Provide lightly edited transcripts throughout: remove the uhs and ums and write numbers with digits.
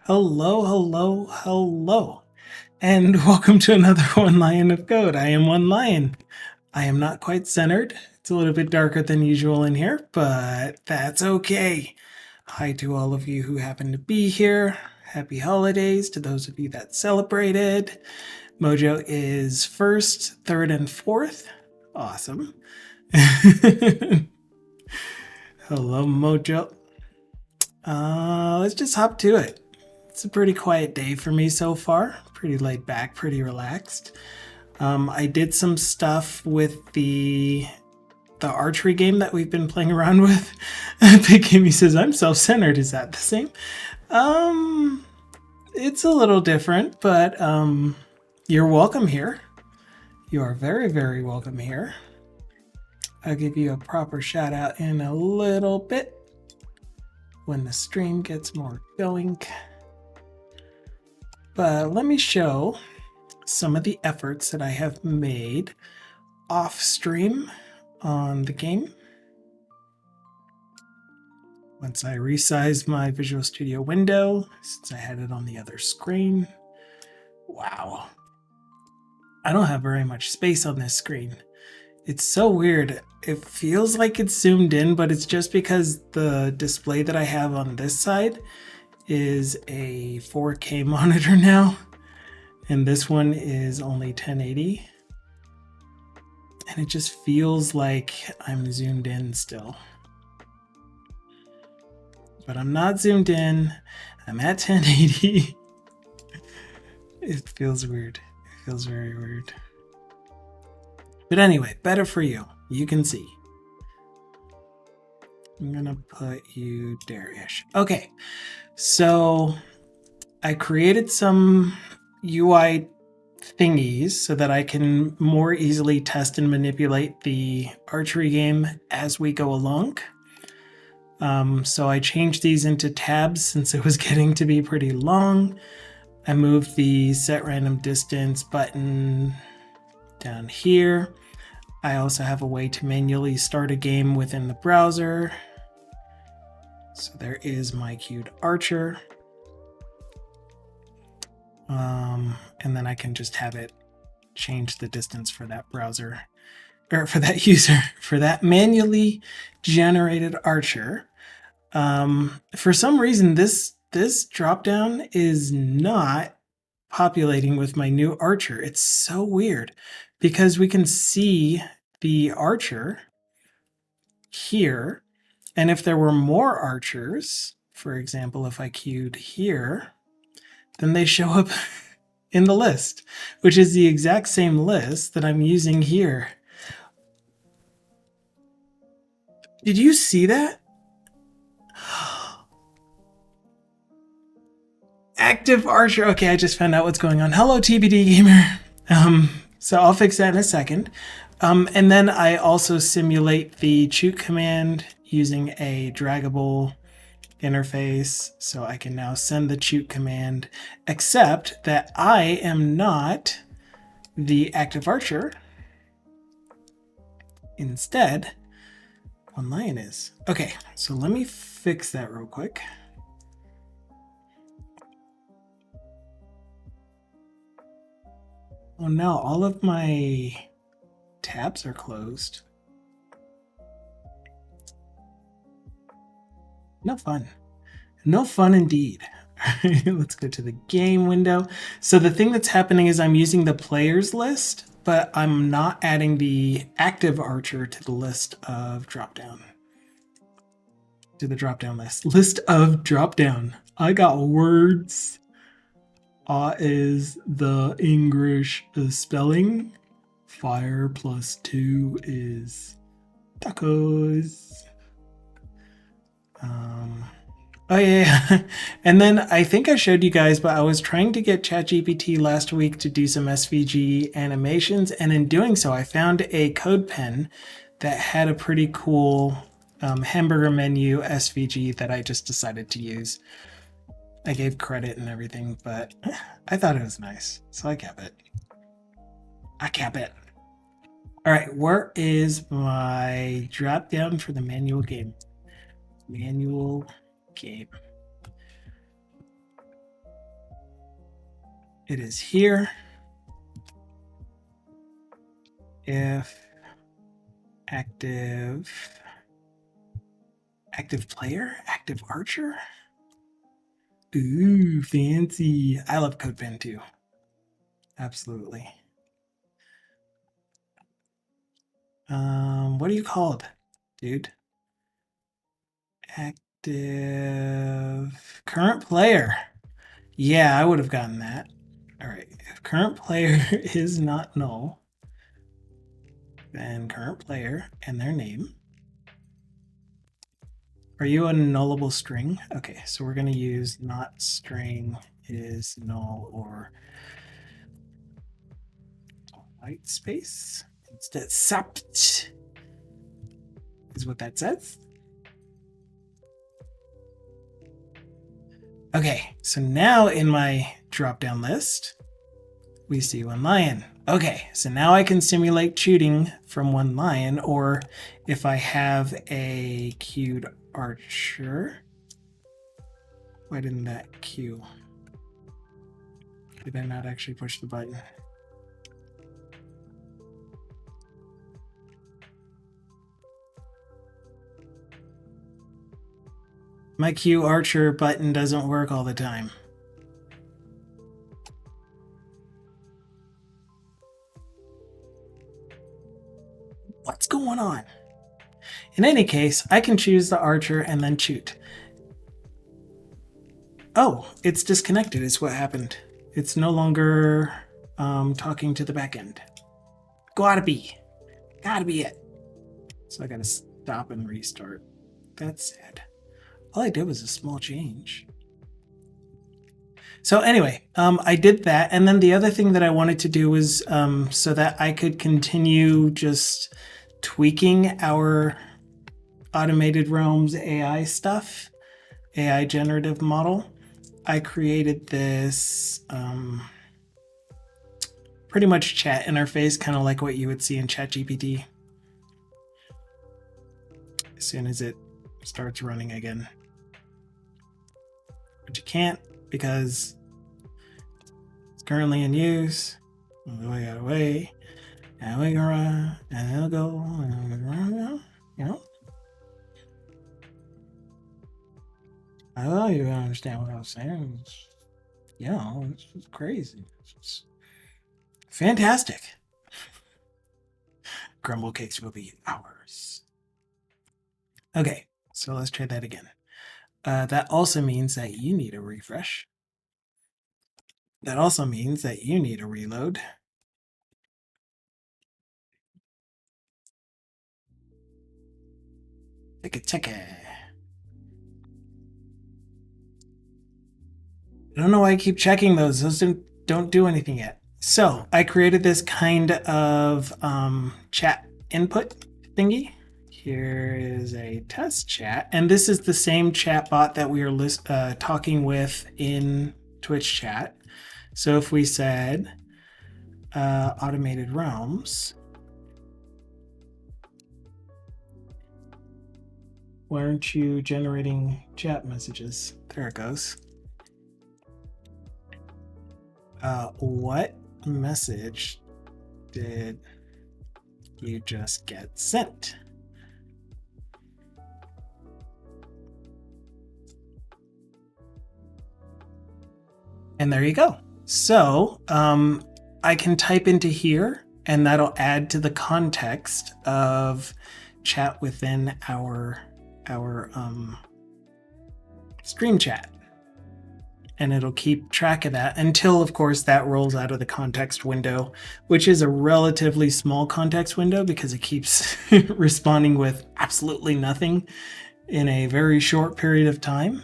Hello, hello, hello, and welcome to another One Lion of Code. I am One Lion. I am not quite centered. It's a little bit darker than usual in here, but that's okay. Hi to all of you who happen to be here. Happy holidays to those of you that celebrated. Mojo is first, third, and fourth. Awesome. Hello, Mojo. Let's just hop to it. It's a pretty quiet day for me so far. Pretty laid back, pretty relaxed. I did some stuff with the archery game that we've been playing around with. Big Gamey says, I'm self-centered. Is that the same? It's a little different, but you're welcome here. You are very, very welcome here. I'll give you a proper shout out in a little bit when the stream gets more going. But let me show some of the efforts that I have made off stream on the game. Once I resize my Visual Studio window, since I had it on the other screen. Wow. I don't have very much space on this screen. It's so weird. It feels like it's zoomed in, but it's just because the display that I have on this side is a 4K monitor now, and this one is only 1080, and it just feels like I'm zoomed in still. But I'm not zoomed in. I'm at 1080. It feels weird. It feels very weird. But anyway, better for you. You can see. I'm gonna put you there-ish. Okay. So I created some UI thingies so that I can more easily test and manipulate the archery game as we go along. So I changed these into tabs since it was getting to be pretty long. I moved the set random distance button down here. I also have a way to manually start a game within the browser. So there is my queued archer. And then I can just have it change the distance for that browser, or for that user, for that manually generated archer. For some reason, this dropdown is not populating with my new archer. It's so weird because we can see the archer here. And if there were more archers, for example, if I queued here, then they show up in the list, which is the exact same list that I'm using here. Did you see that? Active archer. Okay, I just found out what's going on. Hello, TBD gamer. So I'll fix that in a second. And then I also simulate the choke command using a draggable interface, so I can now send the choke command, except that I am not the active archer. Instead, One Lion is. Okay, so let me fix that real quick. Oh no, all of my tabs are closed. No fun. No fun indeed. Let's go to the game window. So the thing that's happening is I'm using the players list, but I'm not adding the active archer to the list of dropdown. To the dropdown list. List of dropdown. I got words. Is the English spelling. Fire plus 2 is tacos. Oh yeah. And then I think I showed you guys, but I was trying to get ChatGPT last week to do some SVG animations, and in doing so I found a code pen that had a pretty cool hamburger menu SVG that I just decided to use. I gave credit and everything, but I thought it was nice, so I kept it. All right, where is my drop down for the manual game? Manual game. it is here. If active player, active archer. Ooh, fancy. I love CodePen too. Absolutely. What are you called, dude? Active current player. Yeah, I would have gotten that. All right. If current player is not null, then current player and their name. Are you a nullable string? Okay, so we're going to use not string is null or white space instead. Sapt is what that says. Okay, so now in my drop-down list, we see one lion. Okay, so now I can simulate shooting from one lion, or if I have a queued archer. Why didn't that queue? Did I not actually push the button? My queue archer button doesn't work all the time. What's going on? In any case, I can choose the archer and then shoot. Oh, it's disconnected is what happened. It's no longer talking to the backend. Gotta be it. So I gotta stop and restart. That's sad. All I did was a small change. So anyway, I did that. And then the other thing that I wanted to do was so that I could continue just tweaking our automated realms AI stuff, AI generative model. I created this pretty much chat interface, kind of like what you would see in ChatGPT. As soon as it starts running again. But you can't because it's currently in use. Away. And we go run, and it'll go, and it'll run, you know? I know you understand what I was saying. It's crazy. It's fantastic. Grumble cakes will be ours. Okay, so let's try that again. That also means that you need a refresh. That also means that you need a reload. Check it. I don't know why I keep checking those. Those don't do anything yet. So I created this kind of chat input thingy. Here is a test chat. And this is the same chat bot that we are talking with in Twitch chat. So if we said automated realms, why aren't you generating chat messages? There it goes. What message did you just get sent? And there you go. So I can type into here and that'll add to the context of chat within our stream chat. And it'll keep track of that until, of course, that rolls out of the context window, which is a relatively small context window because it keeps responding with absolutely nothing in a very short period of time.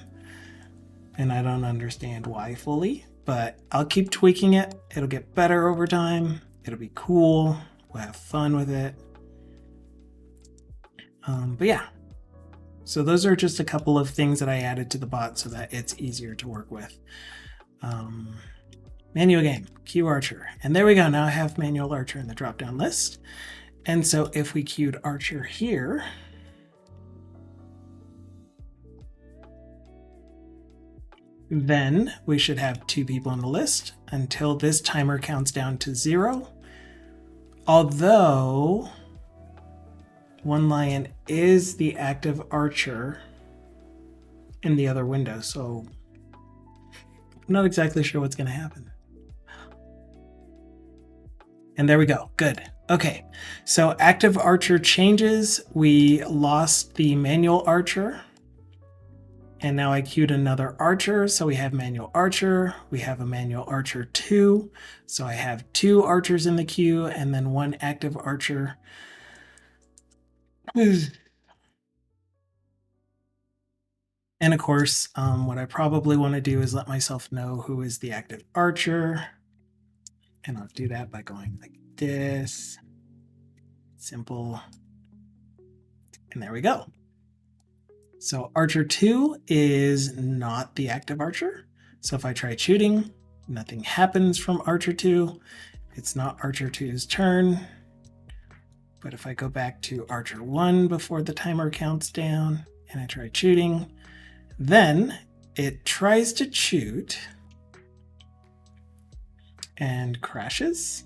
And I don't understand why fully, but I'll keep tweaking it. It'll get better over time. It'll be cool. We'll have fun with it. But yeah. So those are just a couple of things that I added to the bot so that it's easier to work with. Manual game, queue archer. And there we go. Now I have manual archer in the drop-down list. And so if we queued archer here, Then we should have 2 people on the list until this timer counts down to 0. Although one lion is the active archer in the other window, so I'm not exactly sure what's going to happen. And there we go. Good. Okay, so active archer changes. We lost the manual archer. And now I queued another archer. So we have manual archer. We have a manual archer 2. So I have 2 archers in the queue and then 1 active archer. And of course, what I probably want to do is let myself know who is the active archer. And I'll do that by going like this. Simple. And there we go. So archer 2 is not the active archer. So if I try shooting, nothing happens from archer 2. It's not archer 2's turn. But if I go back to archer 1 before the timer counts down and I try shooting, then it tries to shoot and crashes.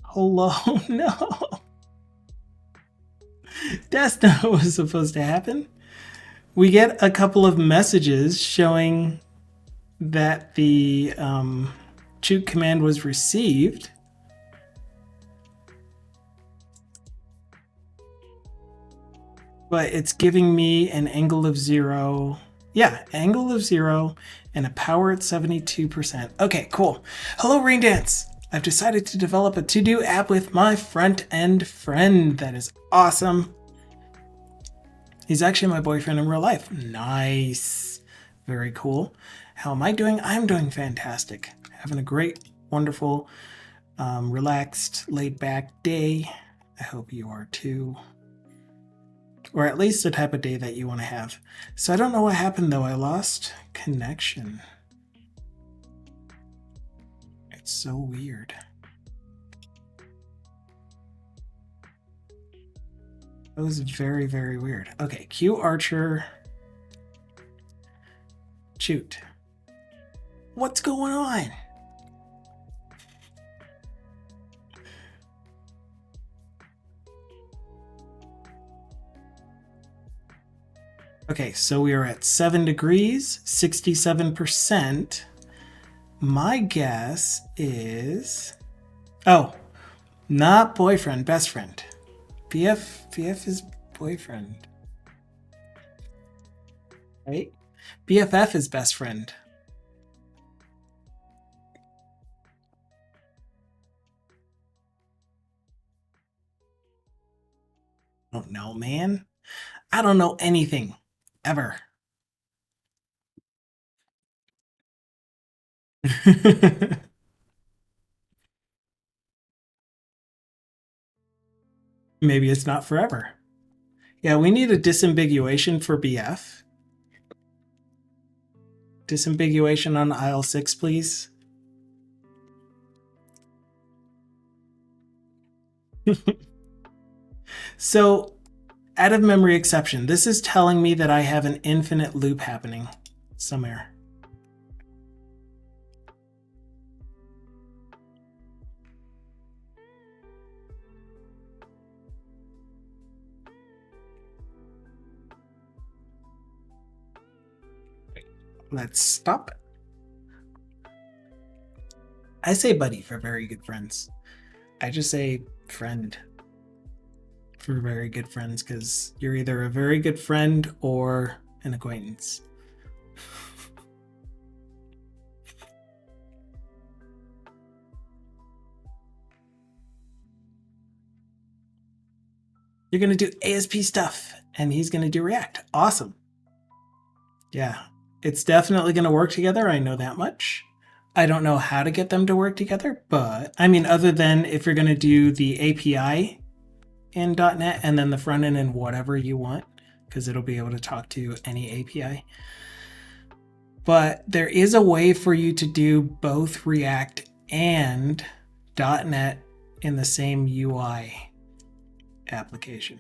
Hello, no. That's not what was supposed to happen. We get a couple of messages showing that the shoot command was received. But it's giving me an angle of 0. Yeah, angle of 0 and a power at 72%. Okay, cool. Hello, Rain Dance. I've decided to develop a to-do app with my front-end friend. That is awesome. He's actually my boyfriend in real life. Nice. Very cool. How am I doing? I'm doing fantastic. Having a great, wonderful, relaxed, laid-back day. I hope you are too. Or at least the type of day that you want to have. So I don't know what happened though. I lost connection. It's so weird. That was very, very weird. Okay, Q Archer. Shoot. What's going on? Okay, so we are at 7 degrees, 67%. My guess is... Oh, not boyfriend, best friend. BF is boyfriend. Right? BFF is best friend. I don't know, man. I don't know anything. Ever. Maybe it's not forever. Yeah, we need a disambiguation for BF. Disambiguation on aisle 6, please. So, out of memory exception, this is telling me that I have an infinite loop happening somewhere. Let's stop it. I say buddy for very good friends. I just say friend for very good friends because you're either a very good friend or an acquaintance. You're going to do ASP stuff and he's going to do React. Awesome. Yeah, it's definitely going to work together. I know that much. I don't know how to get them to work together, but I mean, other than if you're going to do the API in .NET and then the front end in whatever you want, because it'll be able to talk to any API. But there is a way for you to do both React and .NET in the same UI application.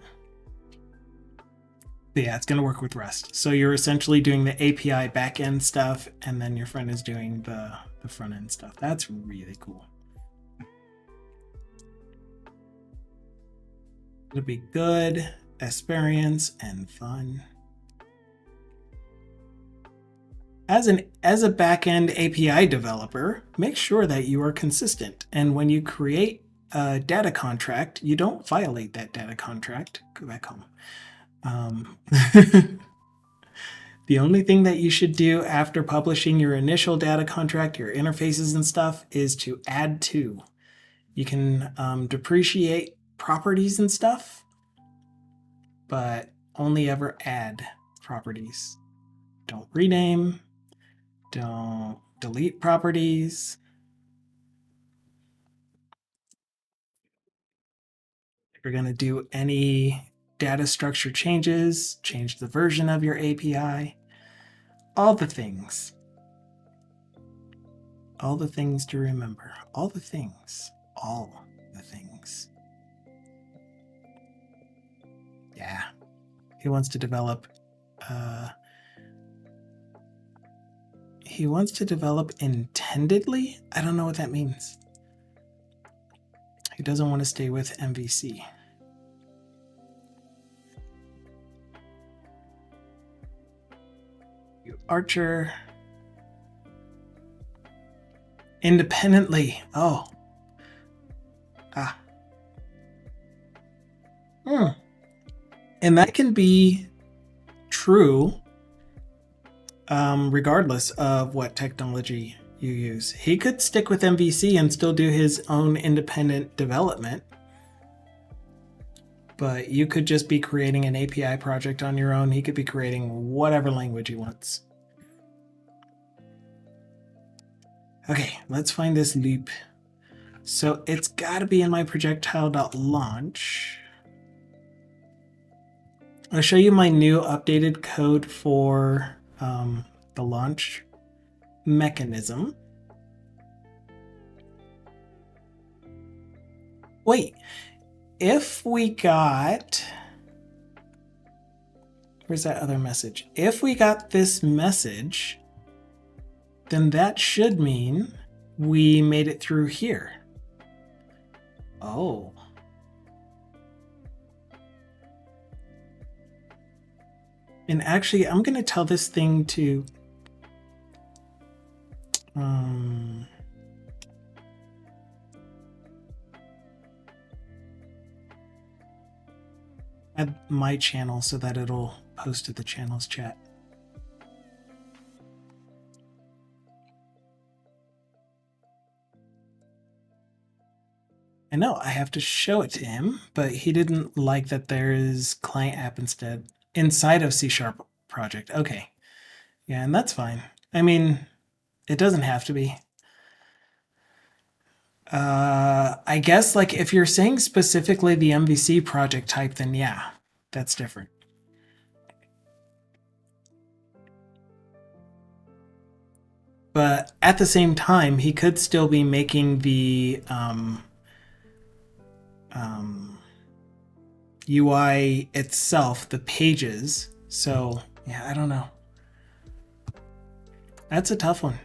Yeah, it's going to work with Rust. So you're essentially doing the API backend stuff, and then your friend is doing the front end stuff. That's really cool. It'll be good experience and fun. As a backend API developer, make sure that you are consistent. And when you create a data contract, you don't violate that data contract. Go back home. The only thing that you should do after publishing your initial data contract, your interfaces and stuff, is to add to. You can depreciate properties and stuff, but only ever add properties. Don't rename, don't delete properties. If you're going to do any data structure changes, change the version of your API, all the things. All the things to remember. All the things. All the things. Yeah. He wants to develop intendedly? I don't know what that means. He doesn't want to stay with MVC. You archer. Independently. Oh. Ah. And that can be true regardless of what technology you use. He could stick with MVC and still do his own independent development, but you could just be creating an API project on your own. He could be creating whatever language he wants. Okay, let's find this loop. So it's got to be in my projectile.launch. I'll show you my new updated code for the launch mechanism. Wait, if we got, where's that other message? If we got this message, then that should mean we made it through here. Oh. And actually, I'm going to tell this thing to add my channel so that it'll post to the channel's chat. I know I have to show it to him, but he didn't like that there is client app instead inside of C# project. Okay. Yeah, and that's fine. I mean, it doesn't have to be. I guess like if you're saying specifically the MVC project type, then yeah, that's different. But at the same time, he could still be making the UI itself, the pages. So yeah, I don't know. That's a tough one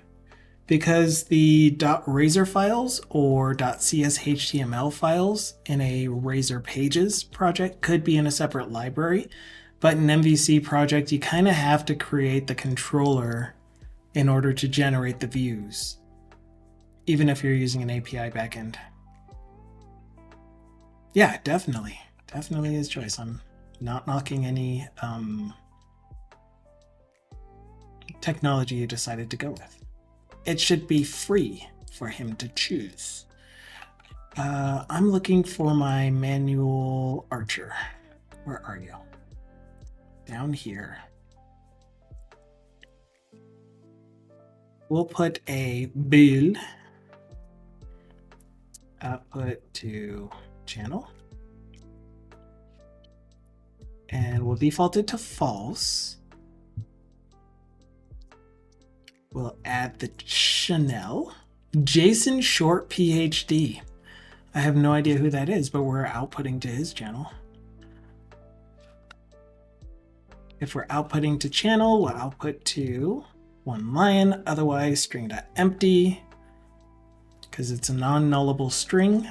because the .razor files or .cshtml files in a Razor Pages project could be in a separate library, but in MVC project, you kind of have to create the controller in order to generate the views, even if you're using an API backend. Yeah, definitely his choice. I'm not knocking any technology you decided to go with. It should be free for him to choose. I'm looking for my manual archer. Where are you? Down here. We'll put a bool output to channel. And we'll default it to false. We'll add the Chanel. Jason Short PhD. I have no idea who that is, but we're outputting to his channel. If we're outputting to channel, we'll output to one line, otherwise string.empty, because it's a non-nullable string.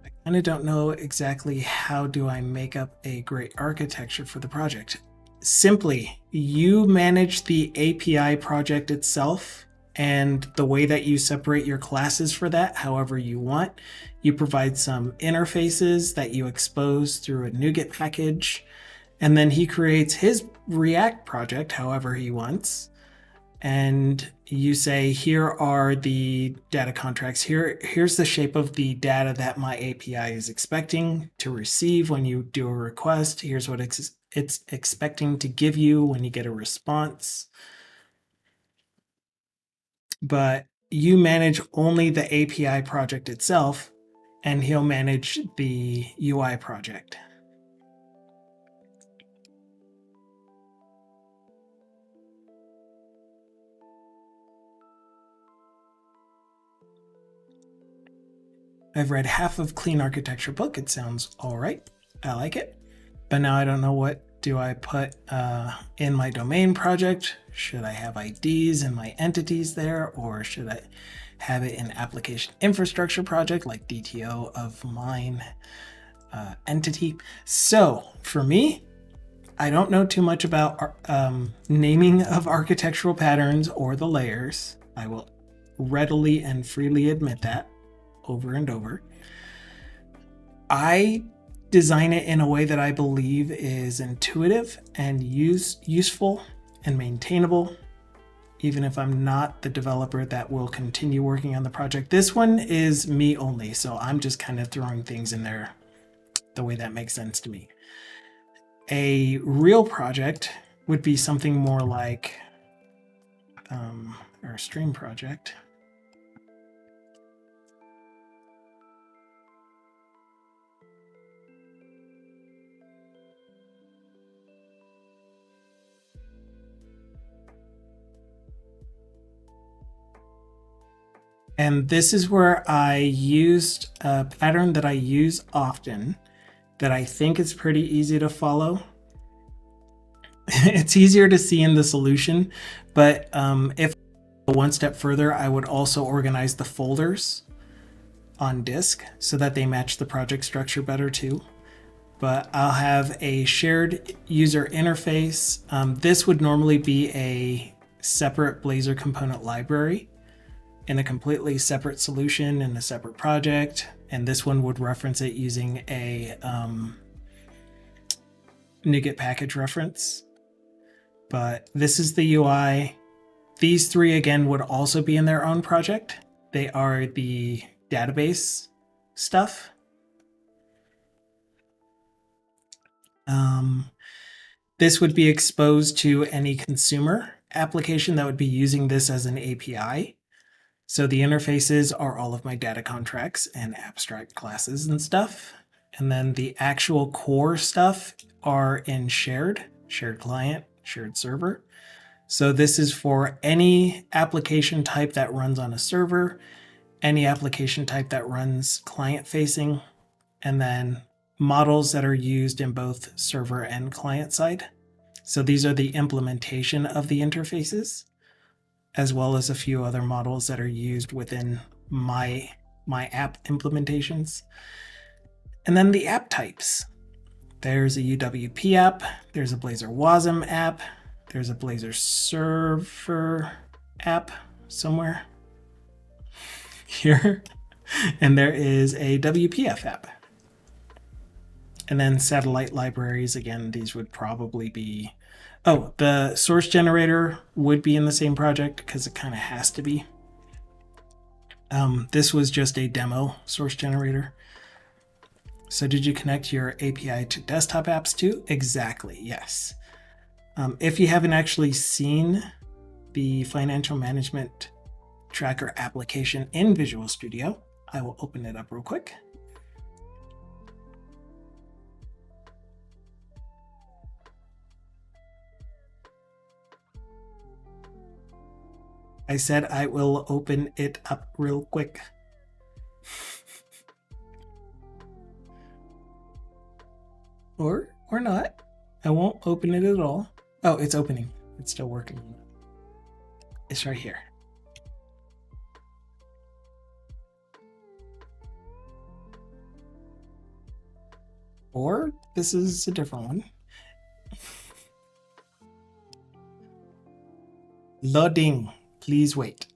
I kind of don't know exactly how do I make up a great architecture for the project. Simply, you manage the API project itself and the way that you separate your classes for that however you want. You provide some interfaces that you expose through a NuGet package, and then he creates his React project however he wants. And you say, here are the data contracts. Here's the shape of the data that my API is expecting to receive when you do a request. Here's what it's expecting to give you when you get a response. But you manage only the API project itself, and he'll manage the UI project. I've read half of Clean Architecture book. It sounds all right. I like it. But now I don't know what do I put in my domain project. Should I have IDs and my entities there, or should I have it in application infrastructure project like DTO of mine entity? So for me, I don't know too much about naming of architectural patterns or the layers. I will readily and freely admit that over and over. I design it in a way that I believe is intuitive and useful and maintainable, even if I'm not the developer that will continue working on the project. This one is me only, so I'm just kind of throwing things in there the way that makes sense to me. A real project would be something more like our stream project. And this is where I used a pattern that I use often that I think is pretty easy to follow. It's easier to see in the solution, but if I go one step further, I would also organize the folders on disk so that they match the project structure better too. But I'll have a shared user interface. This would normally be a separate Blazor component library in a completely separate solution in a separate project. And this one would reference it using a NuGet package reference. But this is the UI. These three, again, would also be in their own project. They are the database stuff. This would be exposed to any consumer application that would be using this as an API. So the interfaces are all of my data contracts and abstract classes and stuff. And then the actual core stuff are in shared client, shared server. So this is for any application type that runs on a server, any application type that runs client facing, and then models that are used in both server and client side. So these are the implementation of the interfaces, as well as a few other models that are used within my app implementations. And then the app types. There's a UWP app, there's a Blazor WASM app, there's a Blazor server app somewhere here, and there is a WPF app. And then satellite libraries, again, these would probably be, oh, the source generator would be in the same project because it kind of has to be. This was just a demo source generator. So did you connect your API to desktop apps too? Exactly, yes. If you haven't actually seen the financial management tracker application in Visual Studio, I will open it up real quick. I said I will open it up real quick. Or not. I won't open it at all. Oh, it's opening. It's still working. It's right here. Or this is a different one. Loading. Please wait.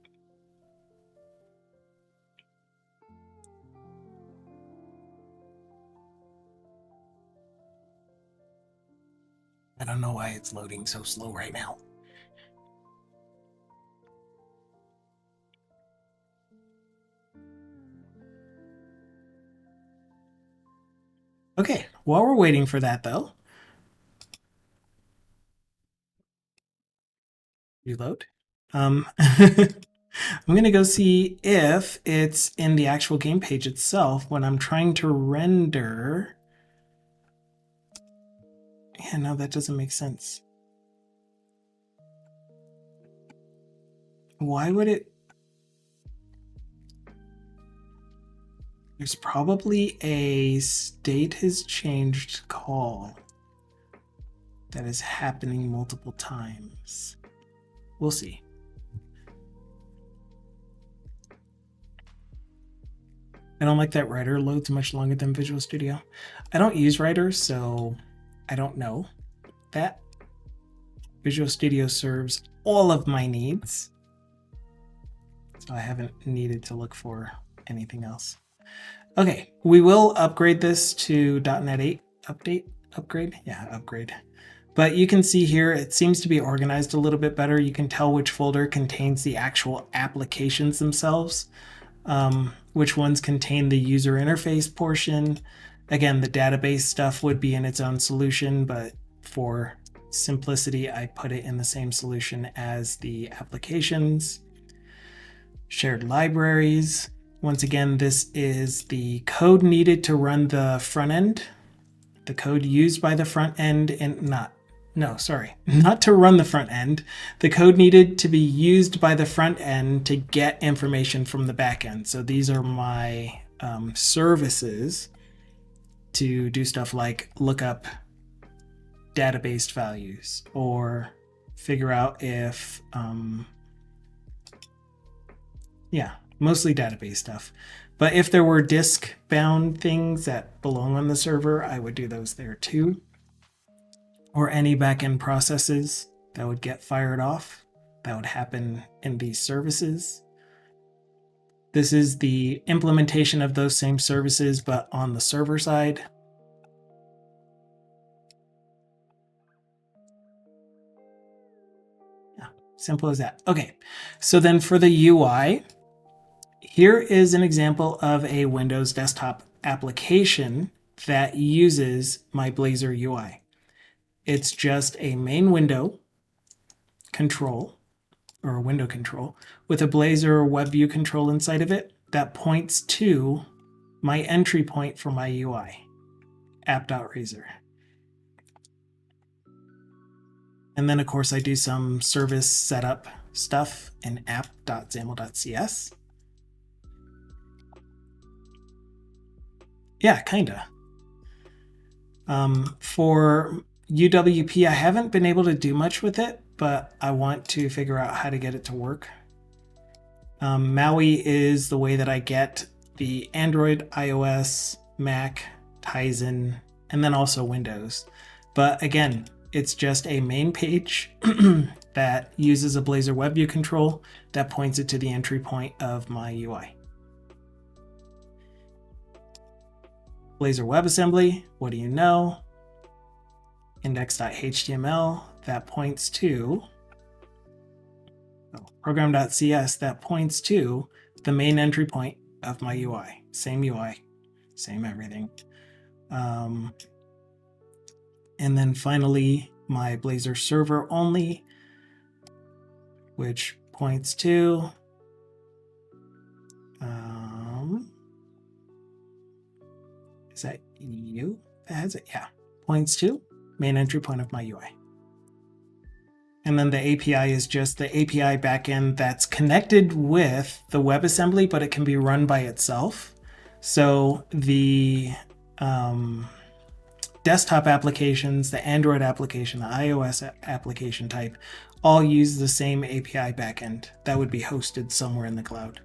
I don't know why it's loading so slow right now. Okay, while we're waiting for that though, reload. I'm gonna go see if it's in the actual game page itself when I'm trying to render. Yeah, no, that doesn't make sense. Why would it? There's probably a state has changed call that is happening multiple times. We'll see. I don't like that Writer loads much longer than Visual Studio. I don't use Writer, so I don't know that. Visual Studio serves all of my needs, so I haven't needed to look for anything else. Okay, we will upgrade this to .NET 8 upgrade. But you can see here, it seems to be organized a little bit better. You can tell which folder contains the actual applications themselves, which ones contain the user interface portion. Again, the database stuff would be in its own solution, but for simplicity, I put it in the same solution as the applications. Shared libraries. Once again, this is the code needed to run the front end. The code used by the front end and not to run the front end. The code needed to be used by the front end to get information from the back end. So these are my services to do stuff like look up database values or figure out if, mostly database stuff. But if there were disk bound things that belong on the server, I would do those there too. Or any backend processes that would get fired off, that would happen in these services. This is the implementation of those same services, but on the server side. Yeah, simple as that. Okay, so then for the UI, here is an example of a Windows desktop application that uses my Blazor UI. It's just a main window control, or a window control, with a Blazor web view control inside of it that points to my entry point for my UI, app.razor. And then, of course, I do some service setup stuff in app.xaml.cs. Yeah, kinda. For UWP, I haven't been able to do much with it, but I want to figure out how to get it to work. Maui is the way that I get the Android, iOS, Mac, Tizen, and then also Windows. But again, it's just a main page that uses a Blazor web view control that points it to the entry point of my UI. Blazor WebAssembly, what do you know? Index.html, that points to program.cs, that points to the main entry point of my UI. Same UI, same everything. And then finally, my Blazor server only, which points to is that you that has it? Yeah, points to main entry point of my UI. And then the API is just the API backend that's connected with the WebAssembly, but it can be run by itself. So the desktop applications, the Android application, the iOS application type, all use the same API backend that would be hosted somewhere in the cloud,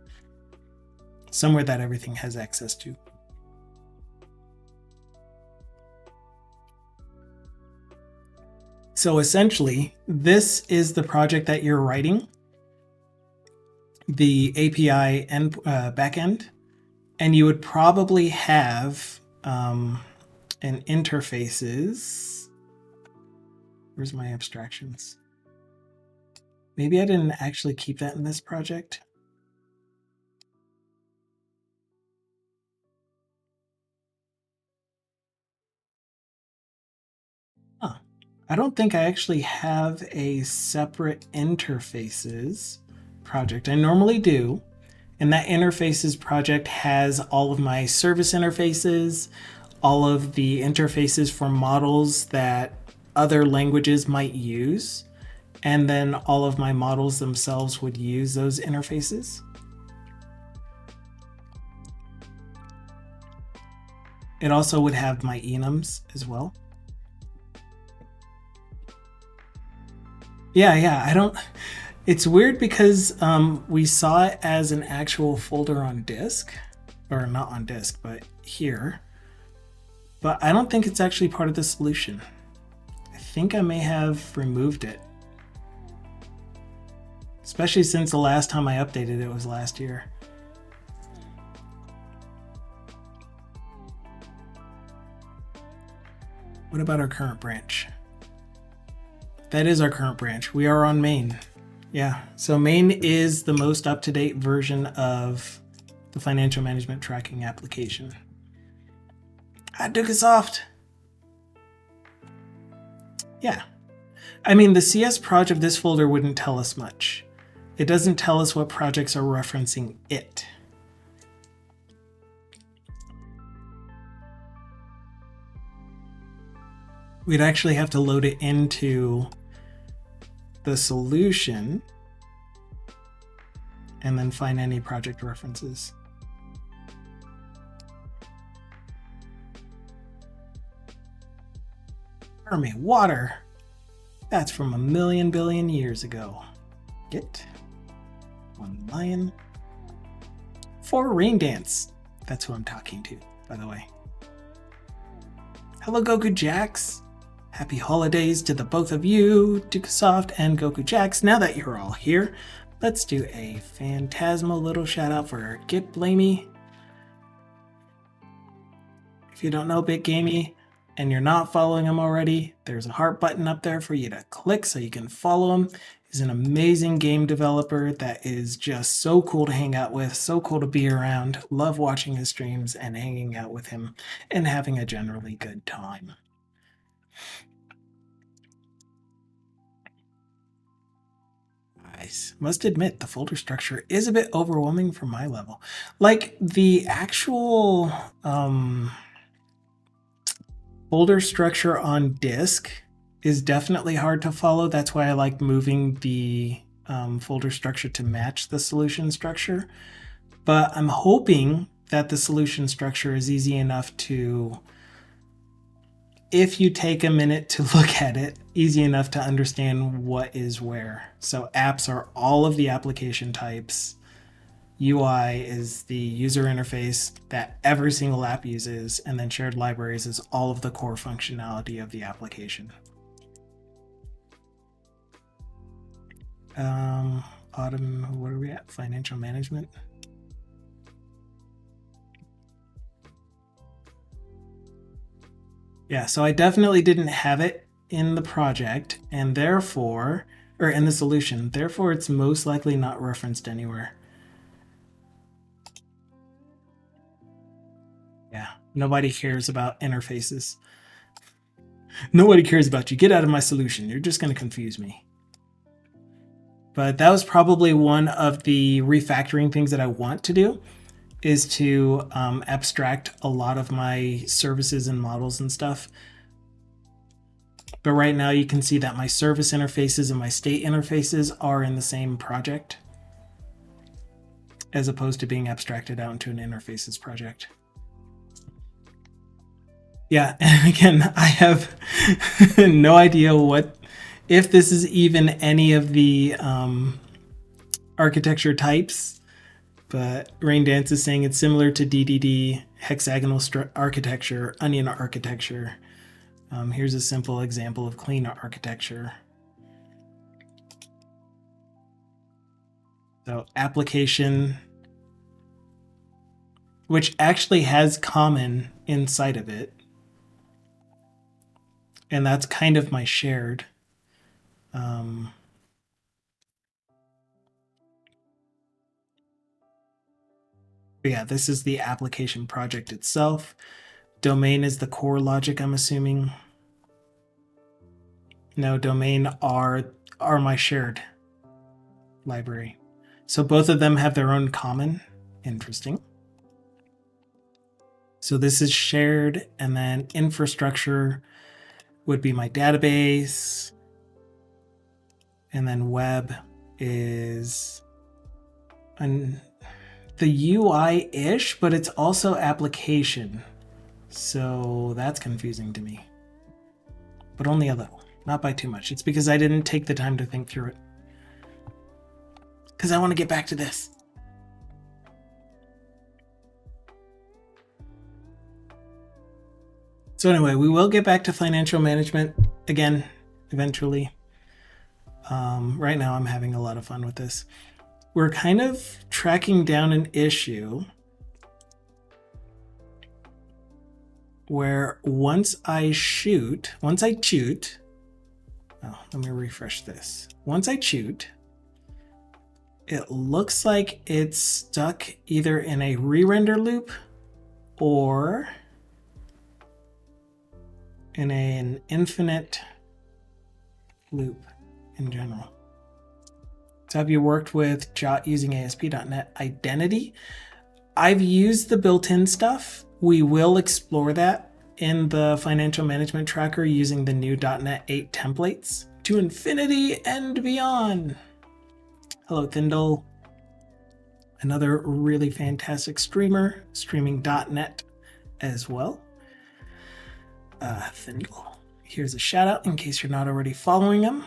somewhere that everything has access to. So essentially, this is the project that you're writing, the API and backend, and you would probably have an interfaces. Where's my abstractions? Maybe I didn't actually keep that in this project. Huh. I don't think I actually have a separate interfaces project. I normally do. And that interfaces project has all of my service interfaces, all of the interfaces for models that other languages might use, and then all of my models themselves would use those interfaces. It also would have my enums as well. Yeah, I don't... It's weird because we saw it as an actual folder on disk, or not on disk, but here. But I don't think it's actually part of the solution. I think I may have removed it. Especially since the last time I updated it was last year. What about our current branch? That is our current branch. We are on main. Yeah, so main is the most up-to-date version of the financial management tracking application. Dukasoft. Yeah. I mean, the CS project of this folder wouldn't tell us much. It doesn't tell us what projects are referencing it. We'd actually have to load it into the solution and then find any project references. Army water. That's from 1,000,000 billion years ago. Get 1 lion. 4 rain dance. That's who I'm talking to, by the way. Hello, Goku Jax. Happy holidays to the both of you, Dukasoft and Goku Jax. Now that you're all here, let's do a phantasmal little shout out for Get Blamey. If you don't know Bit Gamey and you're not following him already, there's a heart button up there for you to click so you can follow him. He's an amazing game developer that is just so cool to hang out with, so cool to be around. Love watching his streams and hanging out with him and having a generally good time. I must admit, the folder structure is a bit overwhelming for my level. Like, the actual folder structure on disk is definitely hard to follow. That's why I like moving the folder structure to match the solution structure. But I'm hoping that the solution structure is easy enough to, if you take a minute to look at it, easy enough to understand what is where. So apps are all of the application types. UI is the user interface that every single app uses, and then shared libraries is all of the core functionality of the application. Autumn, what are we at? Financial management. Yeah, so I definitely didn't have it in the project, and therefore, or in the solution, therefore it's most likely not referenced anywhere. Yeah, nobody cares about interfaces. Nobody cares about you. Get out of my solution. You're just going to confuse me. But that was probably one of the refactoring things that I want to do, is to abstract a lot of my services and models and stuff. But right now you can see that my service interfaces and my state interfaces are in the same project, as opposed to being abstracted out into an interfaces project. Yeah, and again, I have no idea if this is even any of the architecture types, but Rain Dance is saying it's similar to DDD, hexagonal architecture, onion architecture. Here's a simple example of clean architecture. So application, which actually has common inside of it. And that's kind of my shared. But yeah, this is the application project itself. Domain is the core logic, I'm assuming. No, domain are my shared library. So both of them have their own common. Interesting. So this is shared, and then infrastructure would be my database. And then web is the UI-ish, but it's also application. So that's confusing to me. But only a little, not by too much. It's because I didn't take the time to think through it. Because I want to get back to this. So anyway, we will get back to financial management again, eventually. Right now I'm having a lot of fun with this. We're kind of tracking down an issue where once I shoot, oh, let me refresh this. Once I shoot, it looks like it's stuck either in a re-render loop or in an infinite loop in general. So have you worked with Jot using ASP.NET Identity? I've used the built-in stuff. We will explore that in the financial management tracker using the new .NET 8 templates to infinity and beyond. Hello, Thindle. Another really fantastic streamer, streaming .NET as well. Thindle. Here's a shout out in case you're not already following him.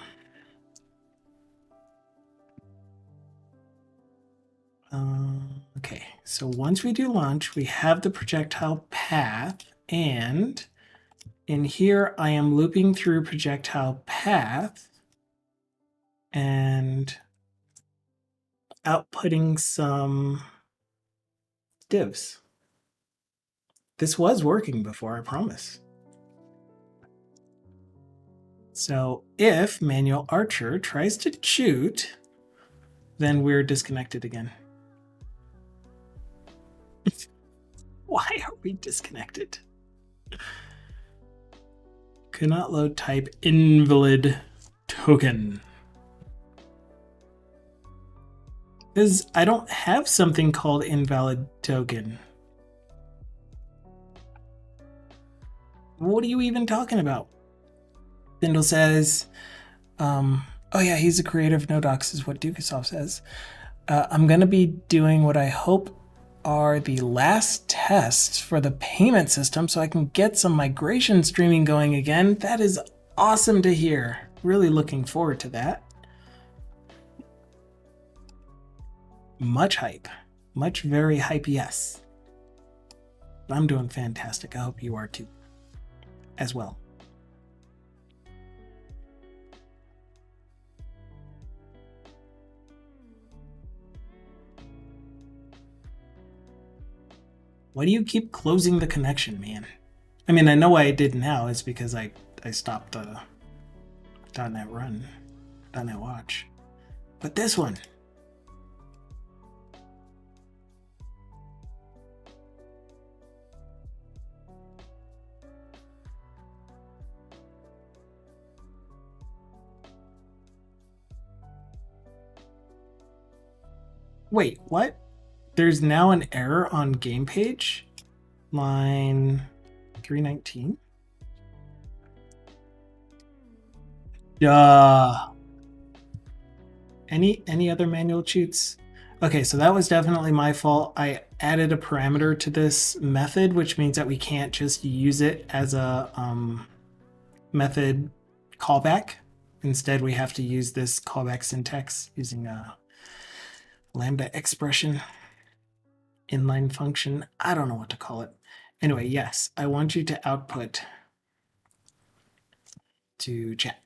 Okay, so once we do launch, we have the projectile path, and in here I am looping through projectile path and outputting some divs. This was working before, I promise. So if manual archer tries to shoot, then we're disconnected again. Why are we disconnected? Could not load type invalid token. Because I don't have something called invalid token. What are you even talking about? Thindle says, oh yeah, he's a creator of No Docs is what Dukasoft says. I'm going to be doing what I hope are the last tests for the payment system so I can get some migration streaming going again. That is awesome to hear. Really looking forward to that. Much hype. Much very hype, yes. I'm doing fantastic. I hope you are too, as well. Why do you keep closing the connection, man? I mean, I know why I did now. It's because I stopped the .NET Run, .NET Watch. But this one. Wait, what? There's now an error on game page, line 319. Any other manual cheats? Okay, so that was definitely my fault. I added a parameter to this method, which means that we can't just use it as a method callback. Instead, we have to use this callback syntax using a lambda expression, inline function. I don't know what to call it. Anyway, yes, I want you to output to chat,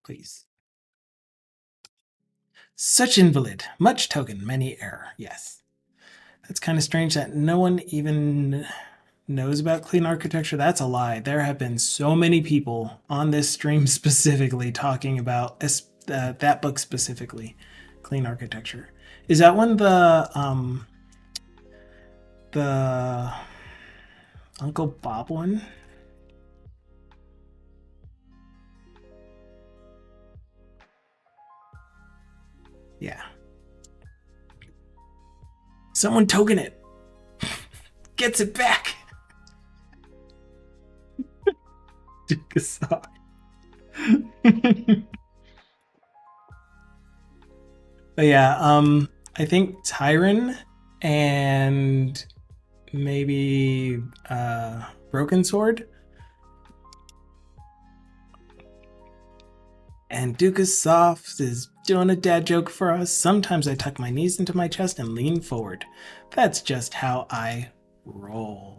please. Such invalid, much token, many error. Yes. That's kind of strange that no one even knows about clean architecture. That's a lie. There have been so many people on this stream specifically talking about that book specifically, clean architecture. Is that one the Uncle Bob one? Yeah. Someone token it. Gets it back. But yeah, I think Tyron and maybe Broken Sword and Dukas Soft is doing a dad joke for us. Sometimes I tuck my knees into my chest and lean forward. That's just how I roll.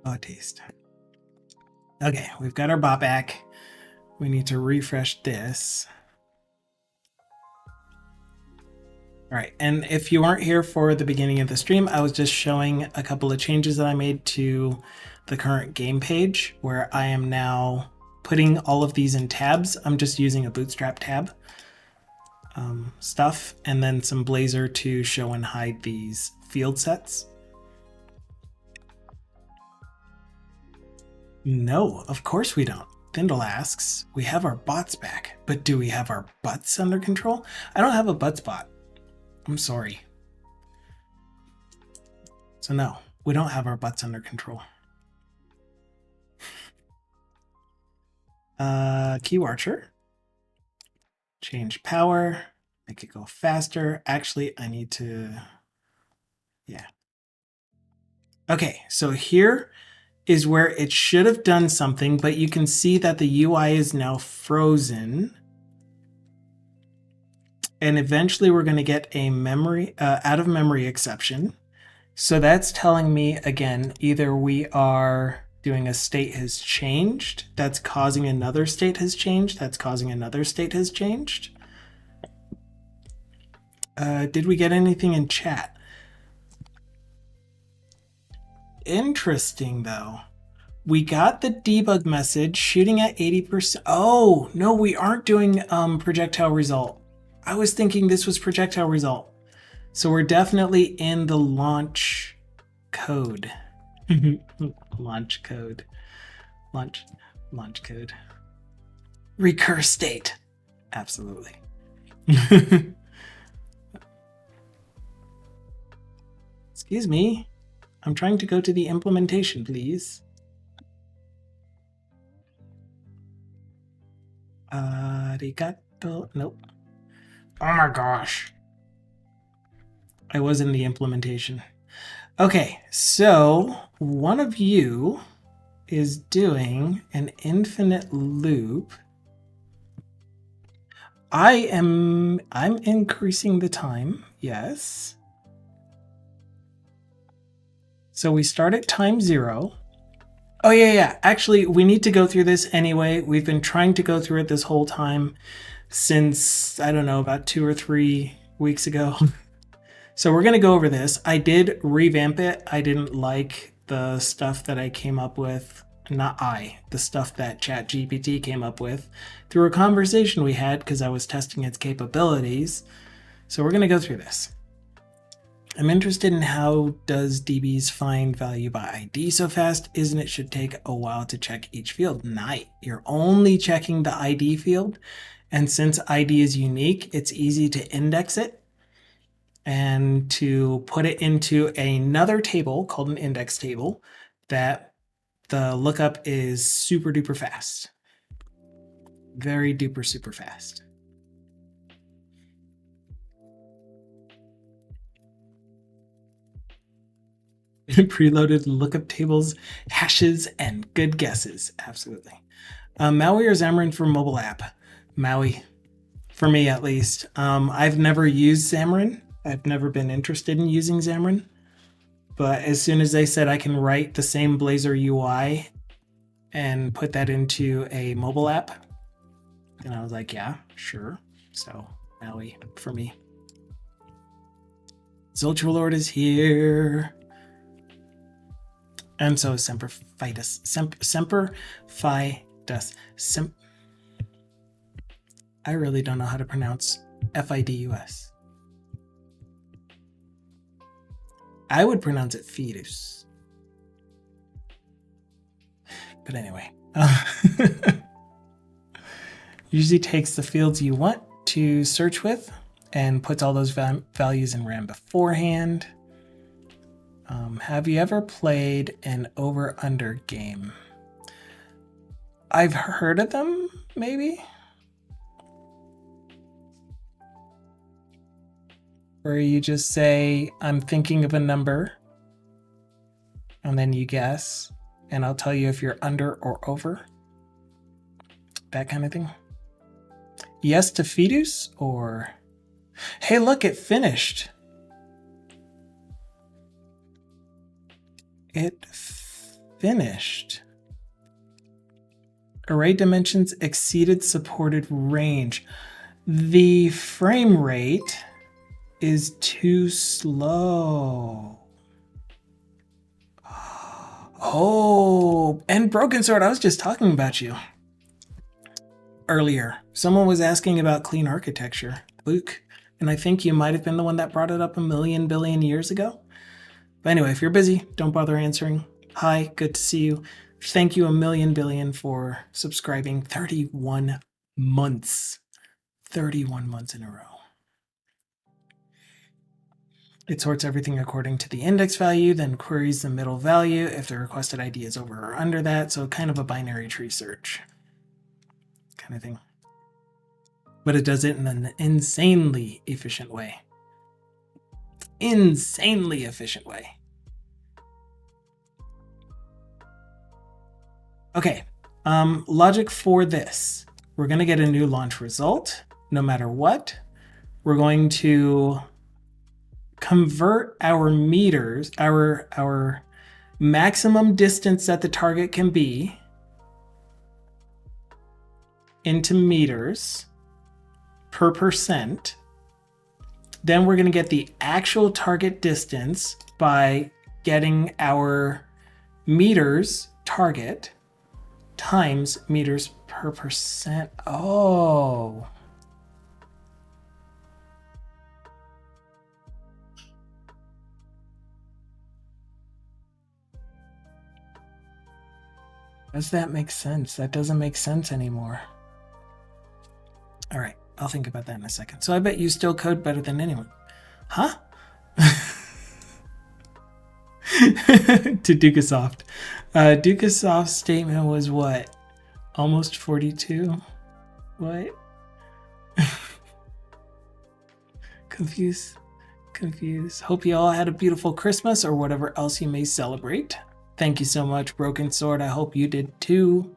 Oh, taste. Okay, we've got our bot back. We need to refresh this. All right, and if you weren't here for the beginning of the stream, I was just showing a couple of changes that I made to the current game page, where I am now putting all of these in tabs. I'm just using a Bootstrap tab stuff, and then some Blazor to show and hide these field sets. No, of course we don't. Thindle asks, we have our bots back, but do we have our butts under control? I don't have a butts bot. I'm sorry. So no, we don't have our butts under control. Q Archer. Change power. Make it go faster. Actually, I need to... Yeah. Okay, so here is where it should have done something, but you can see that the UI is now frozen. And eventually we're going to get a memory out of memory exception. So that's telling me, again, either we are doing a state has changed, that's causing another state has changed, that's causing another state has changed. Did we get anything in chat? Interesting, though. We got the debug message shooting at 80%. Oh, no, we aren't doing projectile result. I was thinking this was projectile result. So we're definitely in the launch code. Launch code. Launch code. Recur state. Absolutely. Excuse me. I'm trying to go to the implementation, please. Arigato. Nope. Oh my gosh. I was in the implementation. Okay, so one of you is doing an infinite loop. I'm increasing the time, yes. So we start at time 0. Oh yeah. Actually, we need to go through this anyway. We've been trying to go through it this whole time since, I don't know, about 2 or 3 weeks ago. So we're going to go over this. I did revamp it. I didn't like the stuff that I came up with. The stuff that ChatGPT came up with through a conversation we had because I was testing its capabilities. So we're going to go through this. I'm interested in how does DBs find value by ID so fast? Isn't it should take a while to check each field? Night. You're only checking the ID field. And since ID is unique, it's easy to index it. and to put it into another table called an index table that the lookup is super duper fast. Very duper super fast. Preloaded lookup tables, hashes, and good guesses. Absolutely. Maui or Xamarin for mobile app? Maui, for me at least. I've never used Xamarin. I've never been interested in using Xamarin. But as soon as they said I can write the same Blazor UI and put that into a mobile app, and I was like, yeah, sure. So Maui for me. Zultra Lord is here. And so is Semper Fidus. Semper Fidus. I really don't know how to pronounce Fidus. I would pronounce it Fidus. But anyway. Usually takes the fields you want to search with and puts all those values in RAM beforehand. Have you ever played an over-under game? I've heard of them, maybe? Where you just say, I'm thinking of a number, and then you guess, and I'll tell you if you're under or over. That kind of thing. Yes to Fidus, or hey, look, it finished. It finished. Array dimensions exceeded supported range. The frame rate is too slow. Oh, and Broken Sword, I was just talking about you earlier. Someone was asking about clean architecture, Luke, and I think you might have been the one that brought it up a million billion years ago. But anyway, if you're busy, don't bother answering. Hi, good to see you. Thank you a million billion for subscribing. 31 months. 31 months in a row. It sorts everything according to the index value, then queries the middle value if the requested ID is over or under that. So kind of a binary tree search kind of thing. But it does it in an insanely efficient way. Insanely efficient way. Okay, logic for this. We're going to get a new launch result no matter what. We're going to convert our meters, our maximum distance that the target can be into meters per percent. Then we're going to get the actual target distance by getting our meters target times meters per percent. Oh. Does that make sense? That doesn't make sense anymore. All right, I'll think about that in a second. So I bet you still code better than anyone. Huh? To Dukasoft. Dukasoft's statement was what? Almost 42? What? Confused. Hope you all had a beautiful Christmas or whatever else you may celebrate. Thank you so much, Broken Sword. I hope you did too.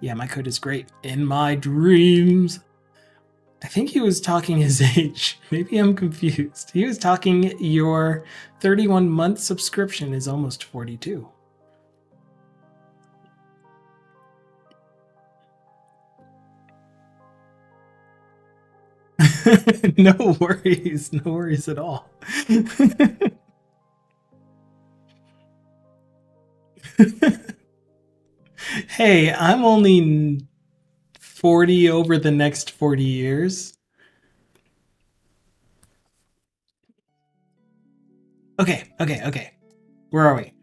Yeah, my code is great. In my dreams. I think he was talking his age. Maybe I'm confused. He was talking your 31-month subscription is almost 42. No worries at all. Hey, I'm only 40 over the next 40 years. Okay. Where are we?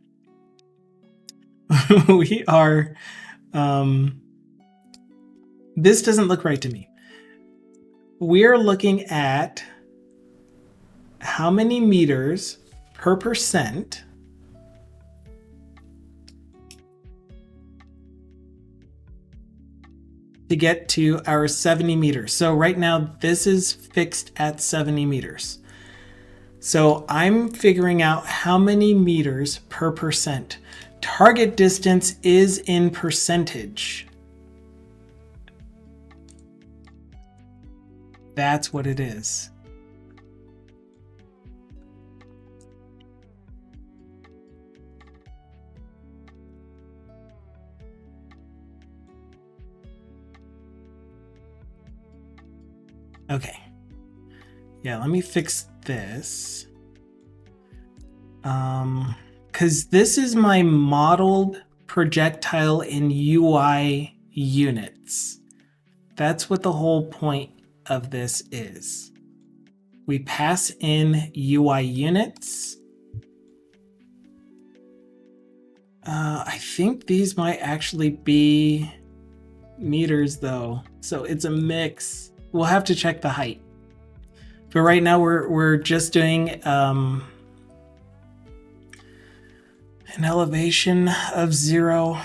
We are, this doesn't look right to me. we're looking at how many meters per percent to get to our 70 meters. So right now this is fixed at 70 meters. So I'm figuring out how many meters per percent. Target distance is in percentage. That's what it is. Okay. Yeah, let me fix this. Because this is my modeled projectile in UI units. That's what the whole point of this is. We pass in UI units. I think these might actually be meters though. So it's a mix. We'll have to check the height. But right now we're just doing an elevation of 0,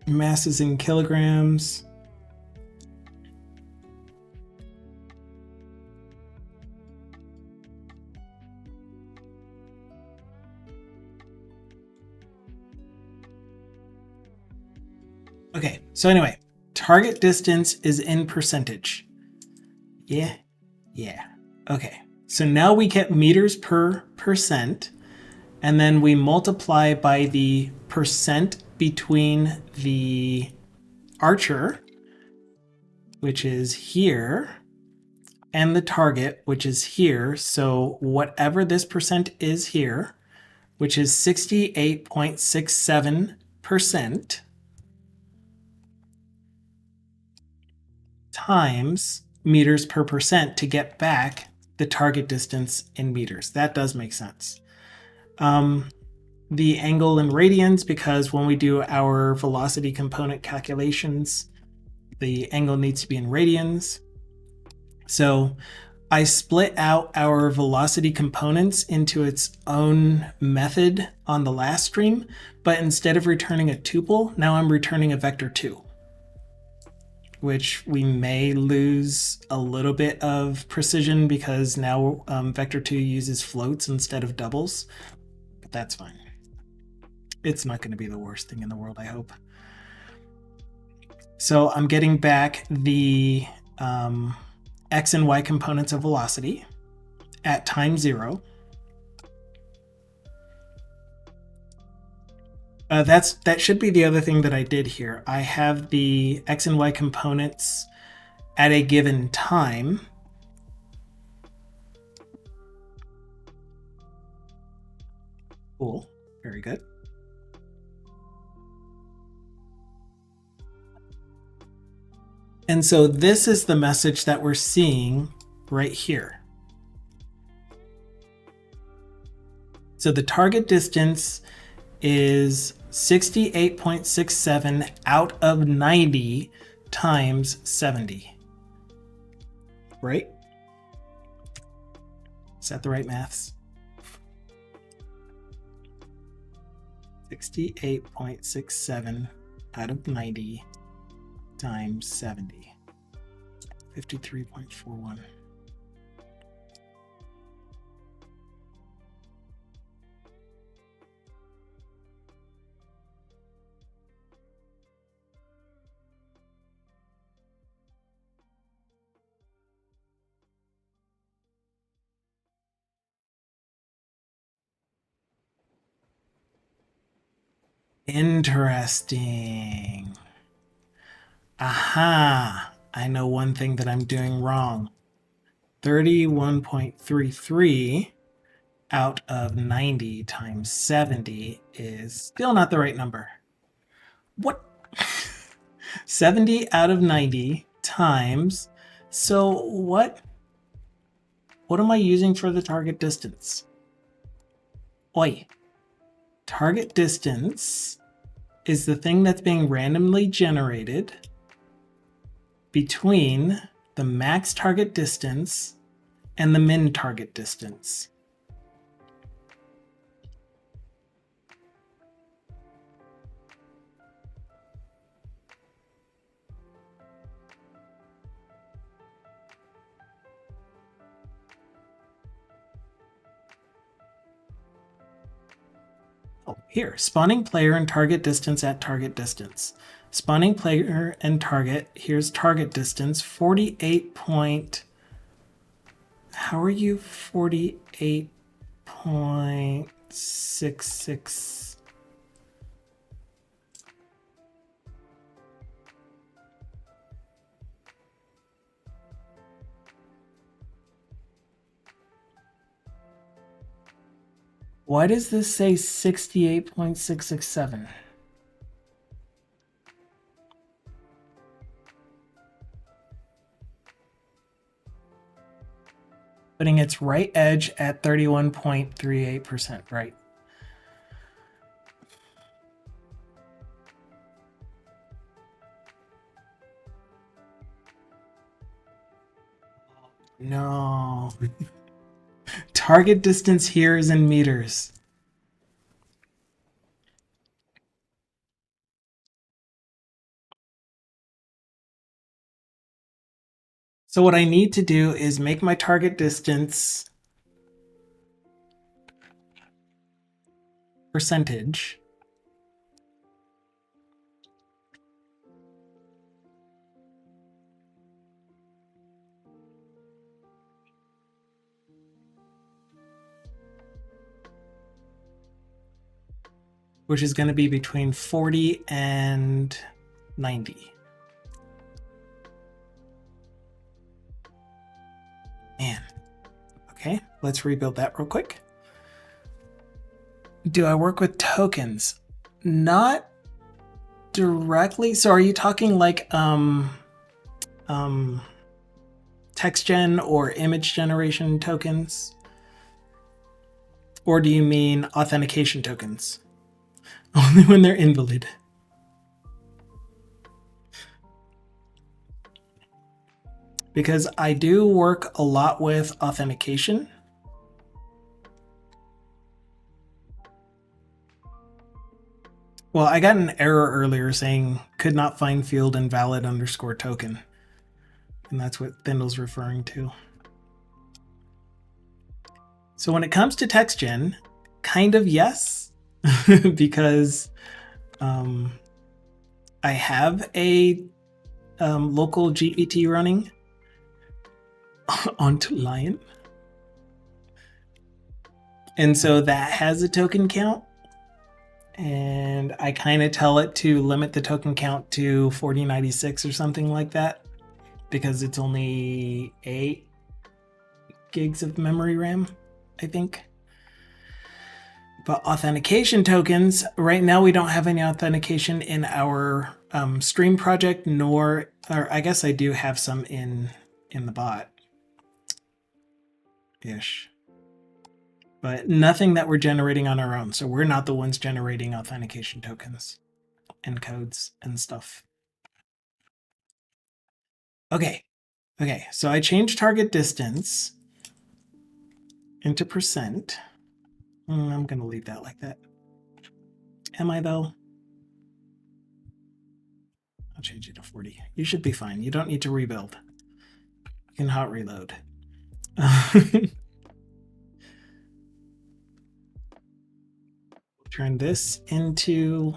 masses in kilograms. Okay, so anyway, target distance is in percentage. Yeah. Okay, so now we get meters per percent, and then we multiply by the percent between the archer, which is here, and the target, which is here. So whatever this percent is here, which is 68.67%, times meters per percent to get back the target distance in meters. That does make sense. The angle in radians, because when we do our velocity component calculations, the angle needs to be in radians. So I split out our velocity components into its own method on the last stream, but instead of returning a tuple, now I'm returning a vector 2. Which we may lose a little bit of precision because now vector 2 uses floats instead of doubles, but that's fine. It's not going to be the worst thing in the world, I hope. So I'm getting back the x and y components of velocity at time 0. That should be the other thing that I did here. I have the x and y components at a given time. Cool, very good. And so this is the message that we're seeing right here. So the target distance is 68.67 out of 90 times 70. Right? Is that the right maths? 68.67 out of 90 times 70. 53.41. Interesting. Aha, I know one thing that I'm doing wrong. 31.33 out of 90 times 70 is still not the right number. What? 70 out of 90 times. So what am I using for the target distance? Oi. Target distance is the thing that's being randomly generated between the max target distance, and the min target distance. Oh, here, spawning player and target distance at target distance. Spawning player and target, here's target distance, 48 point, how are you 48.66? Why does this say 68.667? Putting its right edge at 31.38%, right? No. Target distance here is in meters. So what I need to do is make my target distance percentage. Which is going to be between 40 and 90. Man. Okay, let's rebuild that real quick. Do I work with tokens? Not directly. So are you talking like text gen or image generation tokens? Or do you mean authentication tokens? Only when they're invalid. Because I do work a lot with authentication. Well, I got an error earlier saying could not find field invalid underscore token. And that's what Thindle's referring to. So when it comes to text gen, kind of yes, because I have a local GPT running onto Lion. And so that has a token count. And I kind of tell it to limit the token count to 4096 or something like that, because it's only 8 gigs of memory RAM, I think. But authentication tokens, right now we don't have any authentication in our stream project, or I guess I do have some in the bot ish, but nothing that we're generating on our own. So we're not the ones generating authentication tokens and codes and stuff. Okay, so I changed target distance into percent. I'm gonna leave that like that. Am I though? I'll change it to 40. You should be fine. You don't need to rebuild. You can hot reload. Turn this into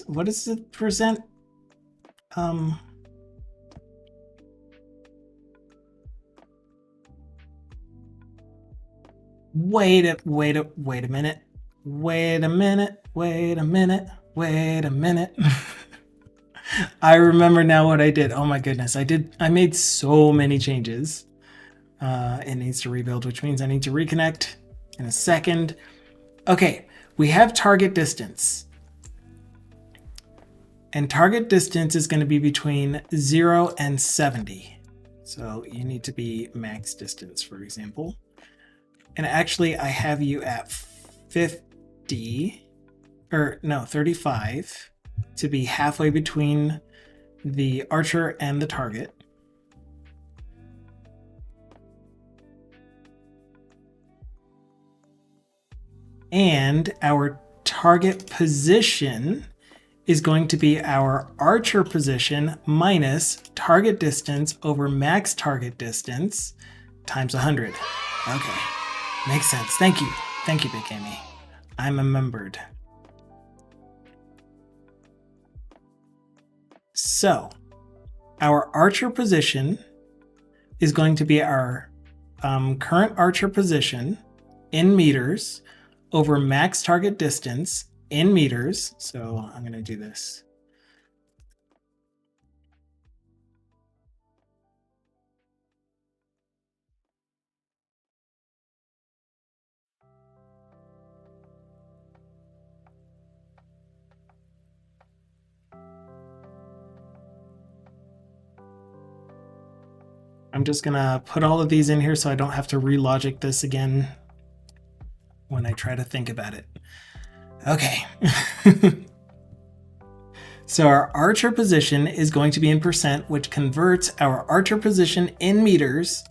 what is the percent? Wait a minute. I remember now what I did. Oh my goodness. I made so many changes. It needs to rebuild, which means I need to reconnect in a second. Okay, we have target distance. And target distance is going to be between 0 and 70. So you need to be max distance, for example. And actually, I have you at 50. or no, 35 to be halfway between the archer and the target. And our target position is going to be our archer position minus target distance over max target distance times 100. Okay, makes sense. Thank you. Thank you, Big Amy. I'm remembered. So our archer position is going to be our current archer position in meters over max target distance in meters. So I'm going to do this. I'm just going to put all of these in here so I don't have to relogic this again when I try to think about it. Okay. So our archer position is going to be in percent, which converts our archer position in meters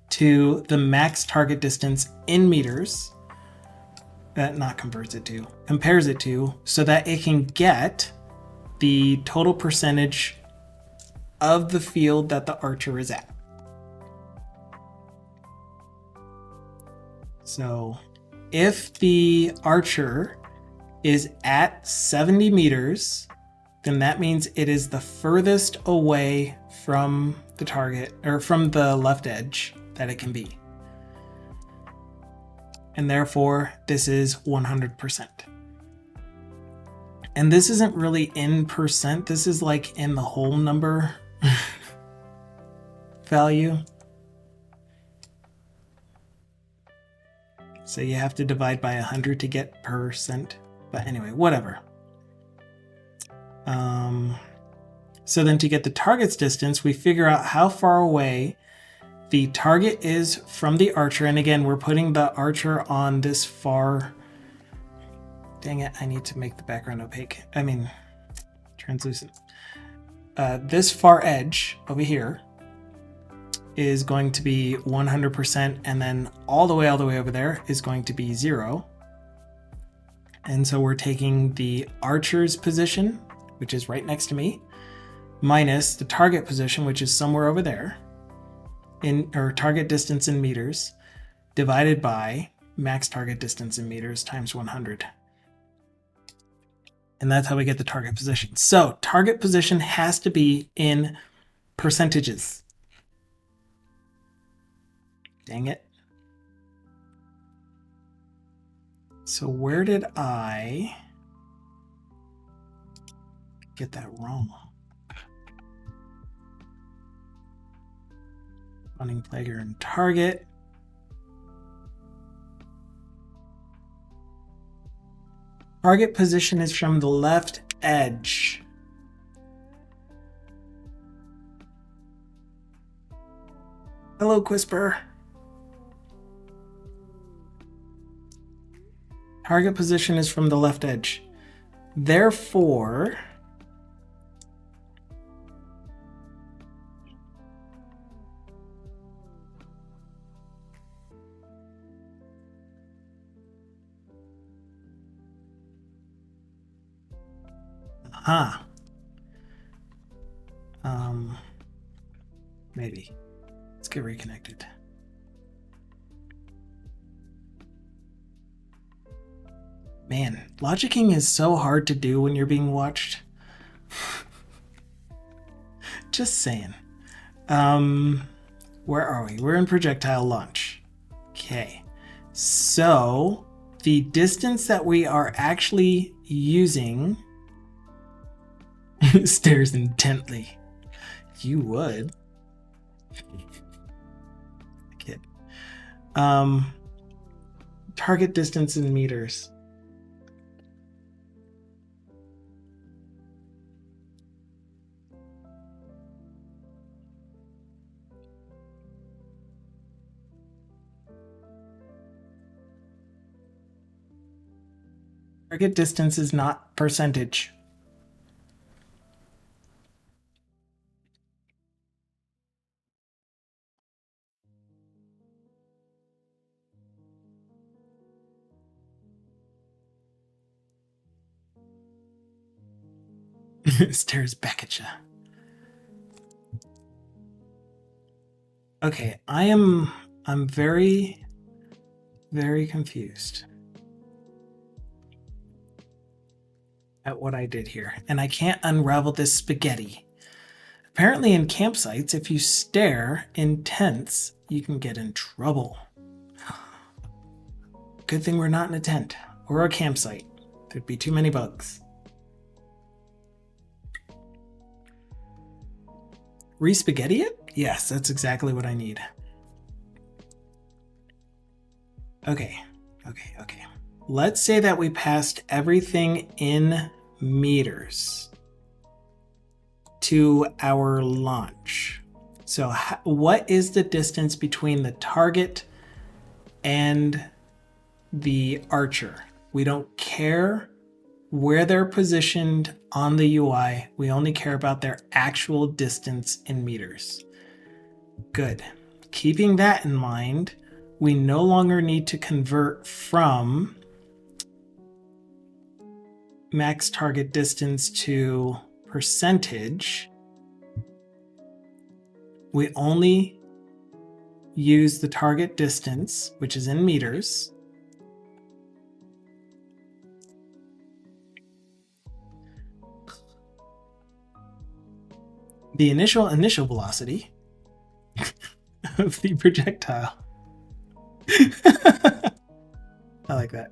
to the max target distance in meters. Not converts it to, compares it to, so that it can get the total percentage of the field that the archer is at. So if the archer is at 70 meters, then that means it is the furthest away from the target, or from the left edge, that it can be. And therefore, this is 100%. And this isn't really in percent, this is like in the whole number value. So you have to divide by 100 to get percent. But anyway, whatever. So then to get the target's distance, we figure out how far away the target is from the archer. And again, we're putting the archer on this far... Dang it, I need to make the background opaque. I mean, translucent. This far edge over here is going to be 100%, and then all the way over there is going to be 0. And so we're taking the archer's position, which is right next to me, minus the target position, which is somewhere over there, or target distance in meters, divided by max target distance in meters times 100. And that's how we get the target position. So target position has to be in percentages. Dang it. So where did I get that wrong? Running player and target. Target position is from the left edge. Hello, Quisper. Target position is from the left edge. Therefore, maybe. Let's get reconnected. Man, logicking is so hard to do when you're being watched. Just saying. Where are we? We're in projectile launch. Okay. So the distance that we are actually using stares intently. You would. Kid. Target distance in meters. Target distance is not percentage. Stares back at you. Okay, I'm very, very confused at what I did here, and I can't unravel this spaghetti. Apparently in campsites, if you stare in tents, you can get in trouble. Good thing we're not in a tent or a campsite. There'd be too many bugs. Re-spaghetti it? Yes, that's exactly what I need. Okay. Let's say that we passed everything in meters to our launch. So what is the distance between the target and the archer? We don't care where they're positioned on the UI. We only care about their actual distance in meters. Good. Keeping that in mind, we no longer need to convert from max target distance to percentage. We only use the target distance, which is in meters. The initial velocity of the projectile. I like that.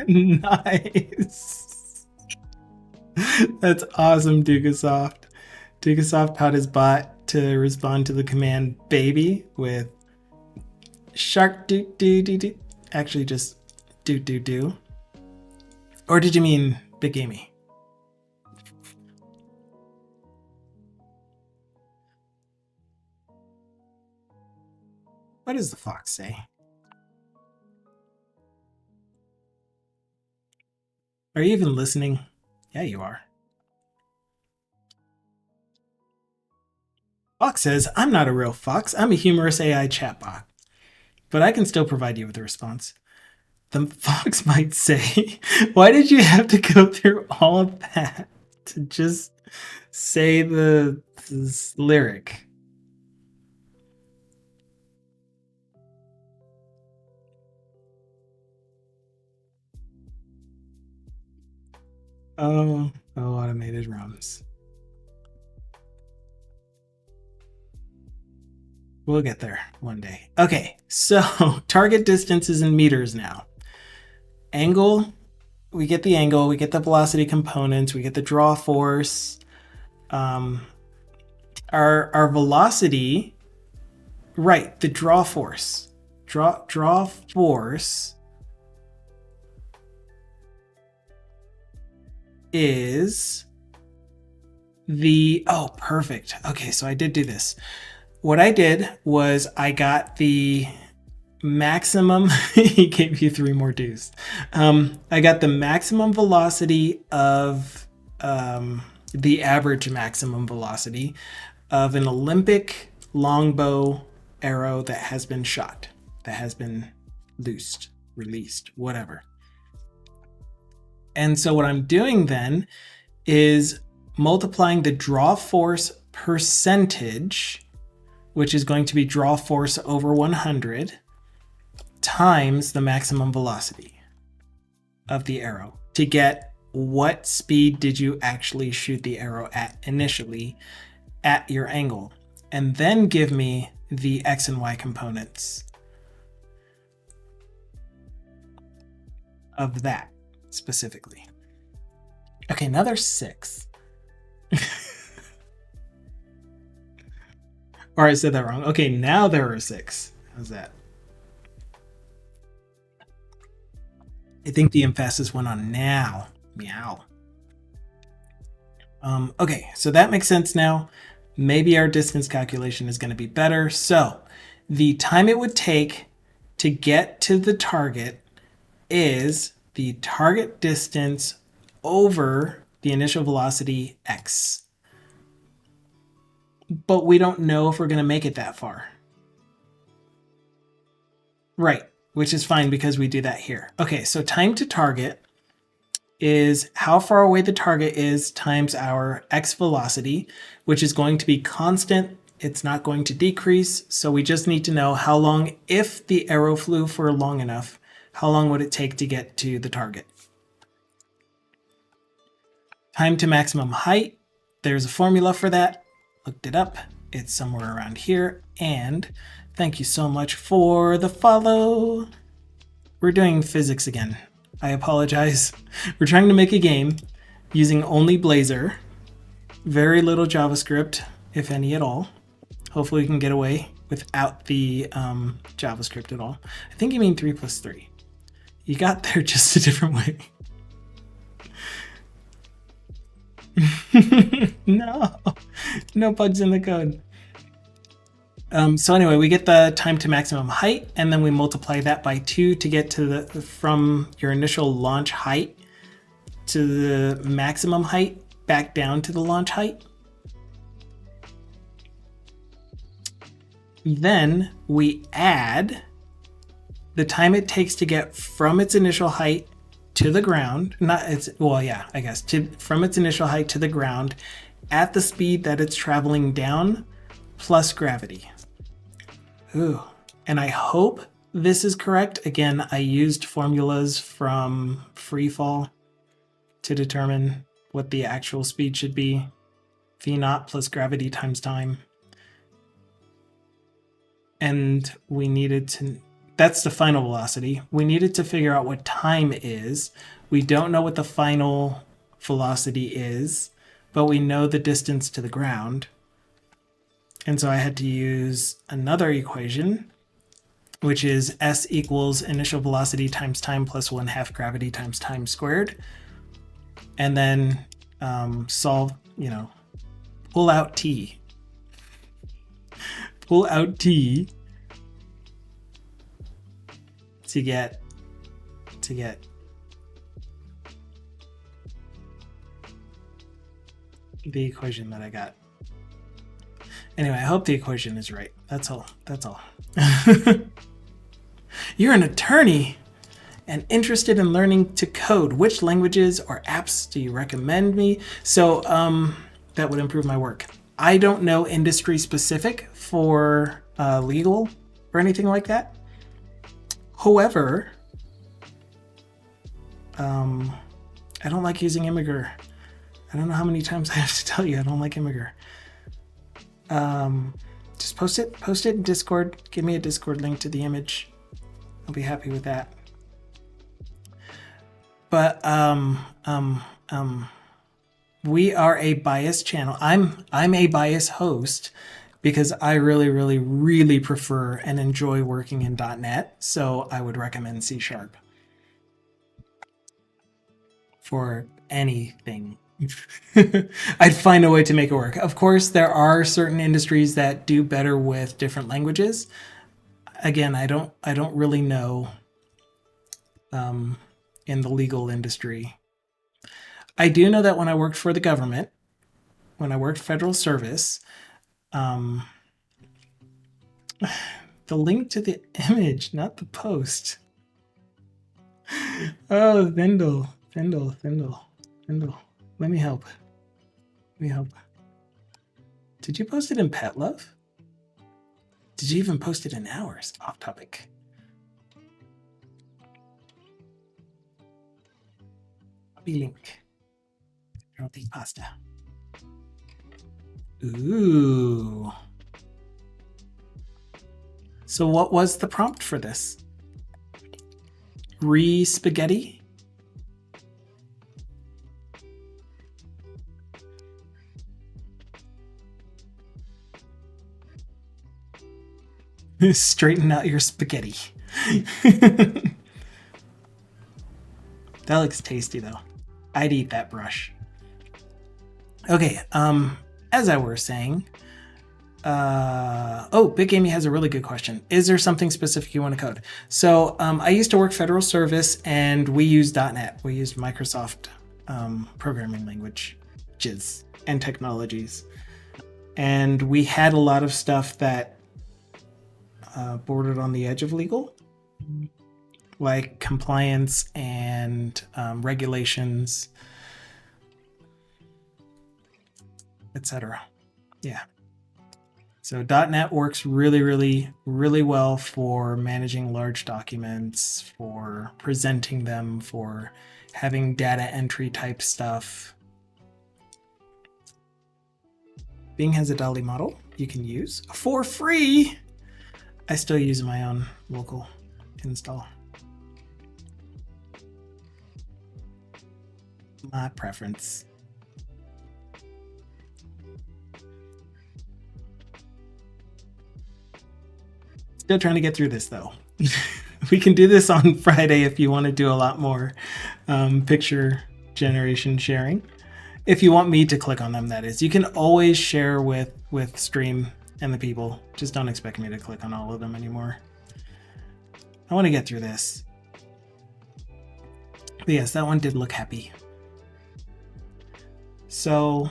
Nice. That's awesome, Dugasoft. Dugasoft taught his bot to respond to the command baby with shark do do do do. Actually, just do do do. Or did you mean Big Amy? What does the fox say? Are you even listening? Yeah, you are. Fox says, I'm not a real fox. I'm a humorous AI chatbot. But I can still provide you with a response. The fox might say, why did you have to go through all of that to just say this lyric? Oh, automated rums. We'll get there one day. Okay, so target distance is in meters now. Angle, we get the angle, we get the velocity components, we get the draw force. Our velocity, right, the draw force. Draw force is the, oh, perfect. Okay, so I did do this. What I did was I got the maximum, he gave you 3 more dues. I got the maximum velocity of the average maximum velocity of an Olympic longbow arrow that has been shot, that has been released, whatever. And so what I'm doing then is multiplying the draw force percentage, which is going to be draw force over 100, times the maximum velocity of the arrow to get what speed did you actually shoot the arrow at initially at your angle, and then give me the X and Y components of that specifically. Okay, now there's 6. Or I said that wrong. Okay, now there are 6. How's that? I think the emphasis went on now. Meow. Okay, so that makes sense now. Maybe our distance calculation is going to be better. So the time it would take to get to the target is the target distance over the initial velocity x. But we don't know if we're going to make it that far. Right, which is fine because we do that here. Okay, so time to target is how far away the target is times our x velocity, which is going to be constant. It's not going to decrease. So we just need to know how long, if the arrow flew for long enough, how long would it take to get to the target? Time to maximum height. There's a formula for that. Looked it up. It's somewhere around here. And thank you so much for the follow. We're doing physics again. I apologize. We're trying to make a game using only Blazor. Very little JavaScript, if any at all. Hopefully we can get away without the JavaScript at all. I think you mean 3 plus 3. You got there just a different way. No bugs in the code. So anyway, we get the time to maximum height, and then we multiply that by 2 to get to from your initial launch height to the maximum height back down to the launch height. Then we add the time it takes to get from its initial height to the ground, from its initial height to the ground at the speed that it's traveling down plus gravity. Ooh, and I hope this is correct. Again, I used formulas from freefall to determine what the actual speed should be. V naught plus gravity times time. And we needed to, that's the final velocity. We needed to figure out what time is. We don't know what the final velocity is, but we know the distance to the ground. And so I had to use another equation, which is s equals initial velocity times time plus 1/2 gravity times time squared. And then solve, pull out t. Pull out t to get the equation that I got. Anyway, I hope the equation is right. That's all. You're an attorney and interested in learning to code. Which languages or apps do you recommend me? So that would improve my work. I don't know industry specific for legal or anything like that. However, I don't like using Imgur. I don't know how many times I have to tell you I don't like Imgur. Just post it in Discord. Give me a Discord link to the image. I'll be happy with that. But we are a biased channel. I'm a biased host because I really prefer and enjoy working in .NET. So I would recommend C# for anything. I'd find a way to make it work. Of course, there are certain industries that do better with different languages. Again, I don't really know in the legal industry. I do know that when I worked for the government, when I worked federal service, the link to the image, not the post. Oh, Thindle. Let me help. Did you post it in Pet Love? Did you even post it in Hours? Off topic. Copy link. Roti pasta. Ooh. So what was the prompt for this? Spaghetti? Straighten out your spaghetti. That looks tasty though. I'd eat that brush. Okay, as I was saying, Big Gamey has a really good question. Is there something specific you want to code? So I used to work federal service, and we used .NET. We used Microsoft programming languages and technologies. And we had a lot of stuff that bordered on the edge of legal, like compliance and regulations, etc. Yeah. So .NET works really, really, really well for managing large documents, for presenting them, for having data entry type stuff. Bing has a DALL-E model you can use for free. I still use my own local install. My preference. Still trying to get through this though. We can do this on Friday if you want to do a lot more picture generation sharing. If you want me to click on them, that is. You can always share with Stream and the people. Just don't expect me to click on all of them anymore. I want to get through this. But yes, that one did look happy. So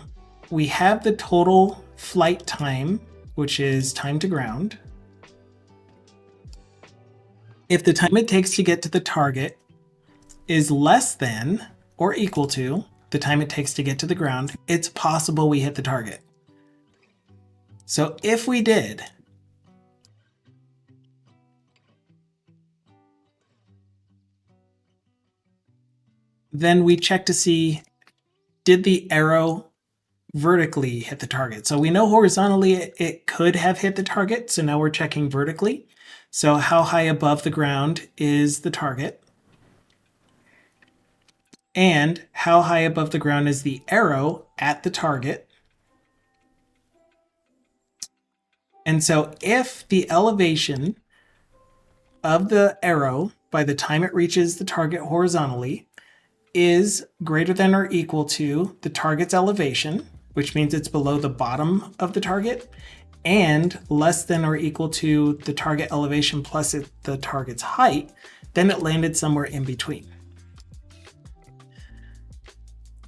we have the total flight time, which is time to ground. If the time it takes to get to the target is less than or equal to the time it takes to get to the ground, it's possible we hit the target. So if we did, then we check to see, did the arrow vertically hit the target? So we know horizontally it could have hit the target, so now we're checking vertically. So how high above the ground is the target? And how high above the ground is the arrow at the target? And so if the elevation of the arrow by the time it reaches the target horizontally is greater than or equal to the target's elevation, which means it's below the bottom of the target, and less than or equal to the target elevation plus the target's height, then it landed somewhere in between.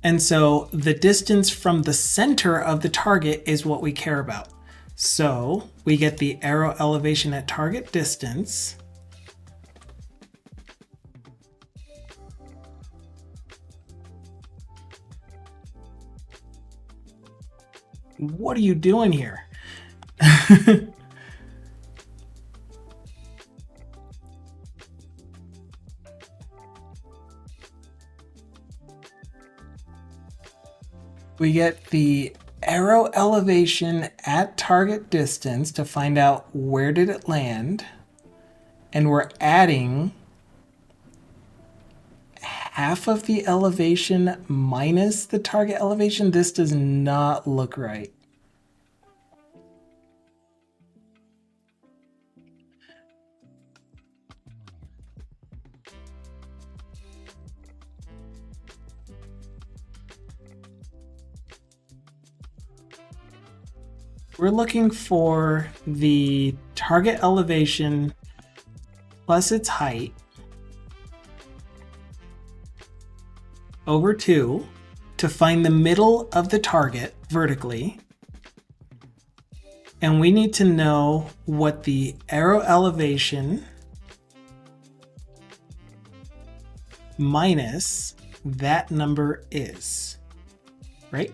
And so the distance from the center of the target is what we care about. So we get the arrow elevation at target distance What are you doing here? We get the arrow elevation at target distance to find out where did it land, and we're adding half of the elevation minus the target elevation. This does not look right. We're looking for the target elevation plus its height over 2 to find the middle of the target vertically. And we need to know what the arrow elevation minus that number is, right?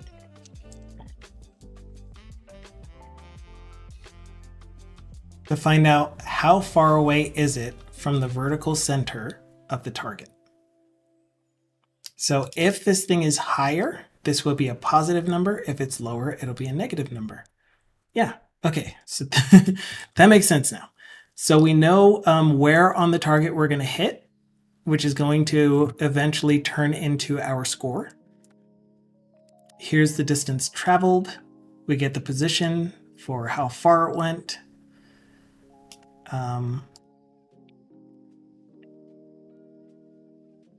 To find out how far away is it from the vertical center of the target. So if this thing is higher, this will be a positive number. If it's lower, it'll be a negative number. Yeah, okay, so that makes sense now. So we know where on the target we're going to hit, which is going to eventually turn into our score. Here's the distance traveled. We get the position for how far it went.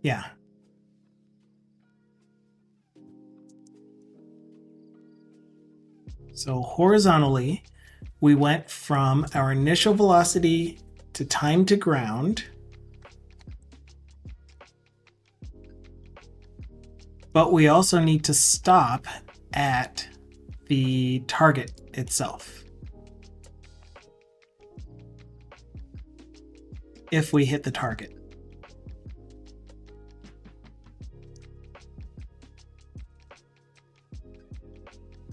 Yeah. So horizontally, we went from our initial velocity to time to ground, but we also need to stop at the target itself if we hit the target.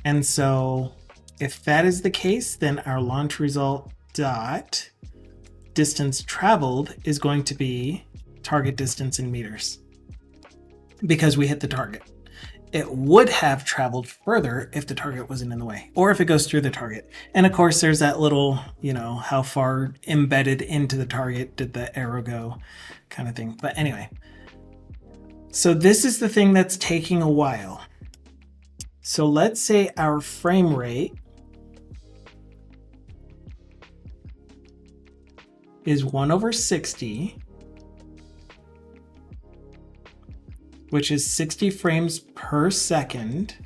And so if that is the case, then our launch result dot distance traveled is going to be target distance in meters because we hit the target. It would have traveled further if the target wasn't in the way, or if it goes through the target. And of course, there's that little, how far embedded into the target did the arrow go kind of thing. But anyway, so this is the thing that's taking a while. So let's say our frame rate is 1/60, which is 60 frames per second,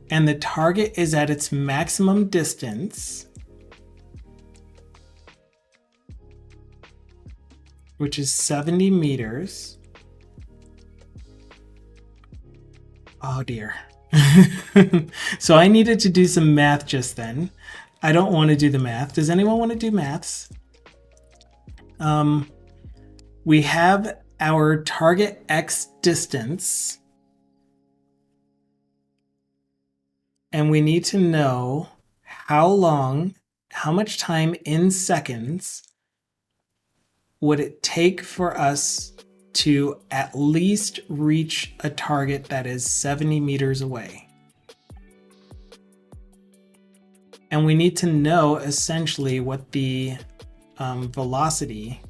and the target is at its maximum distance, which is 70 meters. Oh dear. So I needed to do some math just then. I don't want to do the math. Does anyone want to do maths? We have our target X distance, and we need to know how much time in seconds would it take for us to at least reach a target that is 70 meters away. And we need to know essentially what the velocity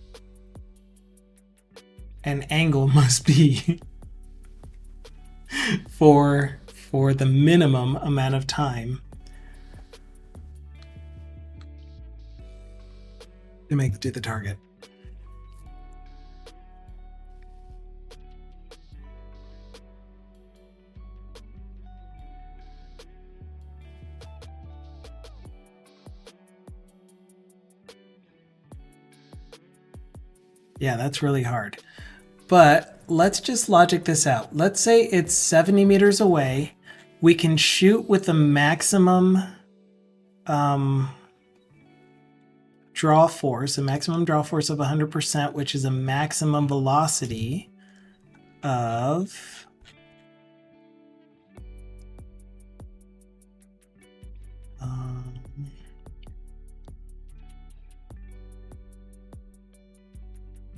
and angle must be for the minimum amount of time to make it to the target. Yeah, that's really hard. But let's just logic this out. Let's say it's 70 meters away. We can shoot with the maximum draw force, a maximum draw force of 100%, which is a maximum velocity of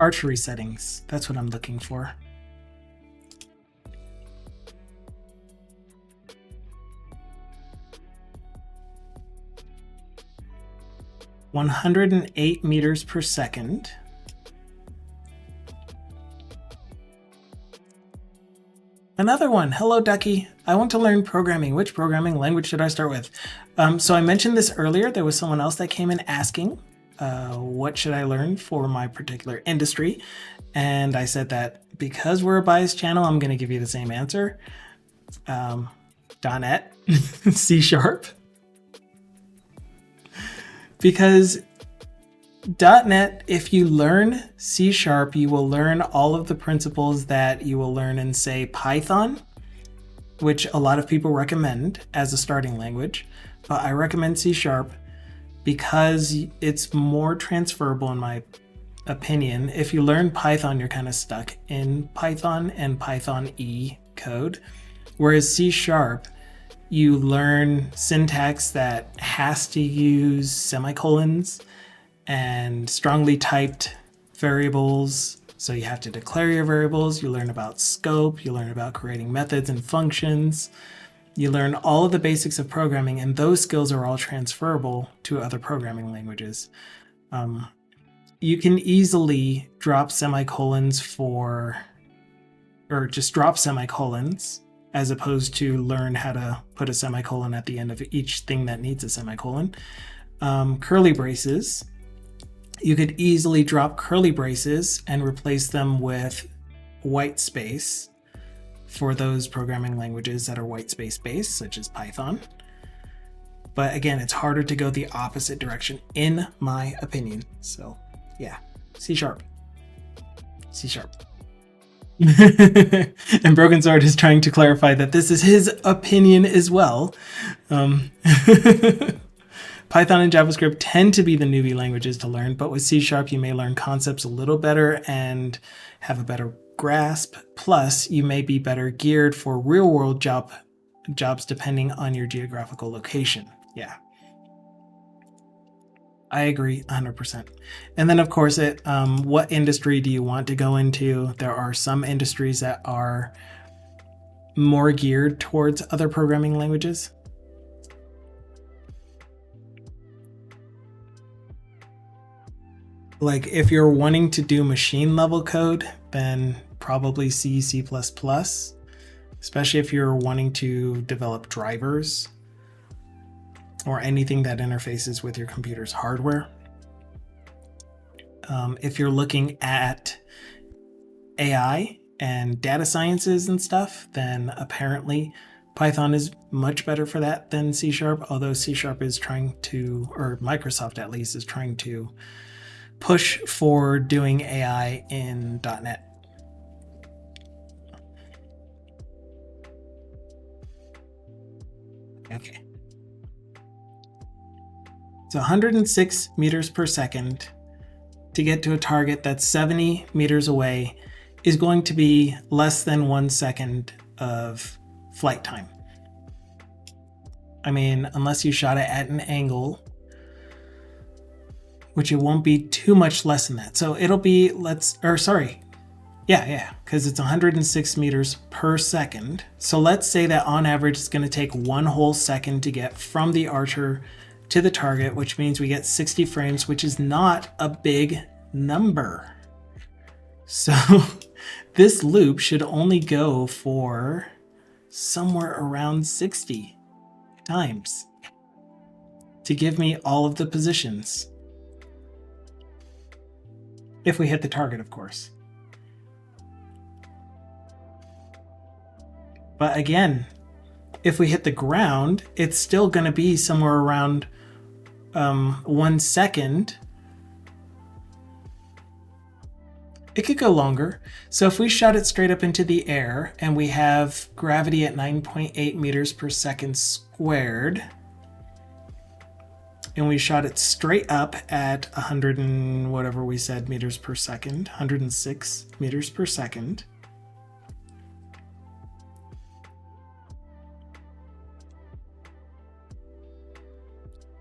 archery settings. That's what I'm looking for. (108 meters per second). Another one. Hello, Ducky. I want to learn programming. Which programming language should I start with? So I mentioned this earlier. There was someone else that came in asking, what should I learn for my particular industry? And I said that because we're a biased channel, I'm going to give you the same answer. .NET, C#. Because .NET, if you learn C#, you will learn all of the principles that you will learn in, say, Python, which a lot of people recommend as a starting language. But I recommend C# because it's more transferable in my opinion. If you learn Python, you're kind of stuck in Python and Python E code. Whereas C#, you learn syntax that has to use semicolons and strongly typed variables. So you have to declare your variables. You learn about scope. You learn about creating methods and functions. You learn all of the basics of programming, and those skills are all transferable to other programming languages. You can easily drop semicolons or just drop semicolons, as opposed to learn how to put a semicolon at the end of each thing that needs a semicolon. Curly braces. You could easily drop curly braces and replace them with white space for those programming languages that are white space based, such as Python. But again, it's harder to go the opposite direction, in my opinion. So yeah, C sharp. C sharp. And Broken Sword is trying to clarify that this is his opinion as well. Python and JavaScript tend to be the newbie languages to learn, but with C sharp, you may learn concepts a little better and have a better grasp. Plus, you may be better geared for real world jobs depending on your geographical location. Yeah. I agree 100%. And then, of course, what industry do you want to go into? There are some industries that are more geared towards other programming languages. Like if you're wanting to do machine level code, then probably C, C++, especially if you're wanting to develop drivers or anything that interfaces with your computer's hardware. If you're looking at AI and data sciences and stuff, then apparently Python is much better for that than C sharp, although C sharp is trying to, or Microsoft at least, is trying to push for doing AI in .NET. Okay. So 106 meters per second to get to a target that's 70 meters away is going to be less than 1 second of flight time. I mean, unless you shot it at an angle, which it won't be too much less than that. So it'll be, because it's 106 meters per second. So let's say that on average, it's going to take 1 whole second to get from the archer to the target, which means we get 60 frames, which is not a big number. So this loop should only go for somewhere around 60 times to give me all of the positions. If we hit the target, of course. But again, if we hit the ground, it's still going to be somewhere around 1 second. It could go longer. So if we shot it straight up into the air and we have gravity at 9.8 meters per second squared, and we shot it straight up at 100 and whatever we said meters per second, 106 meters per second.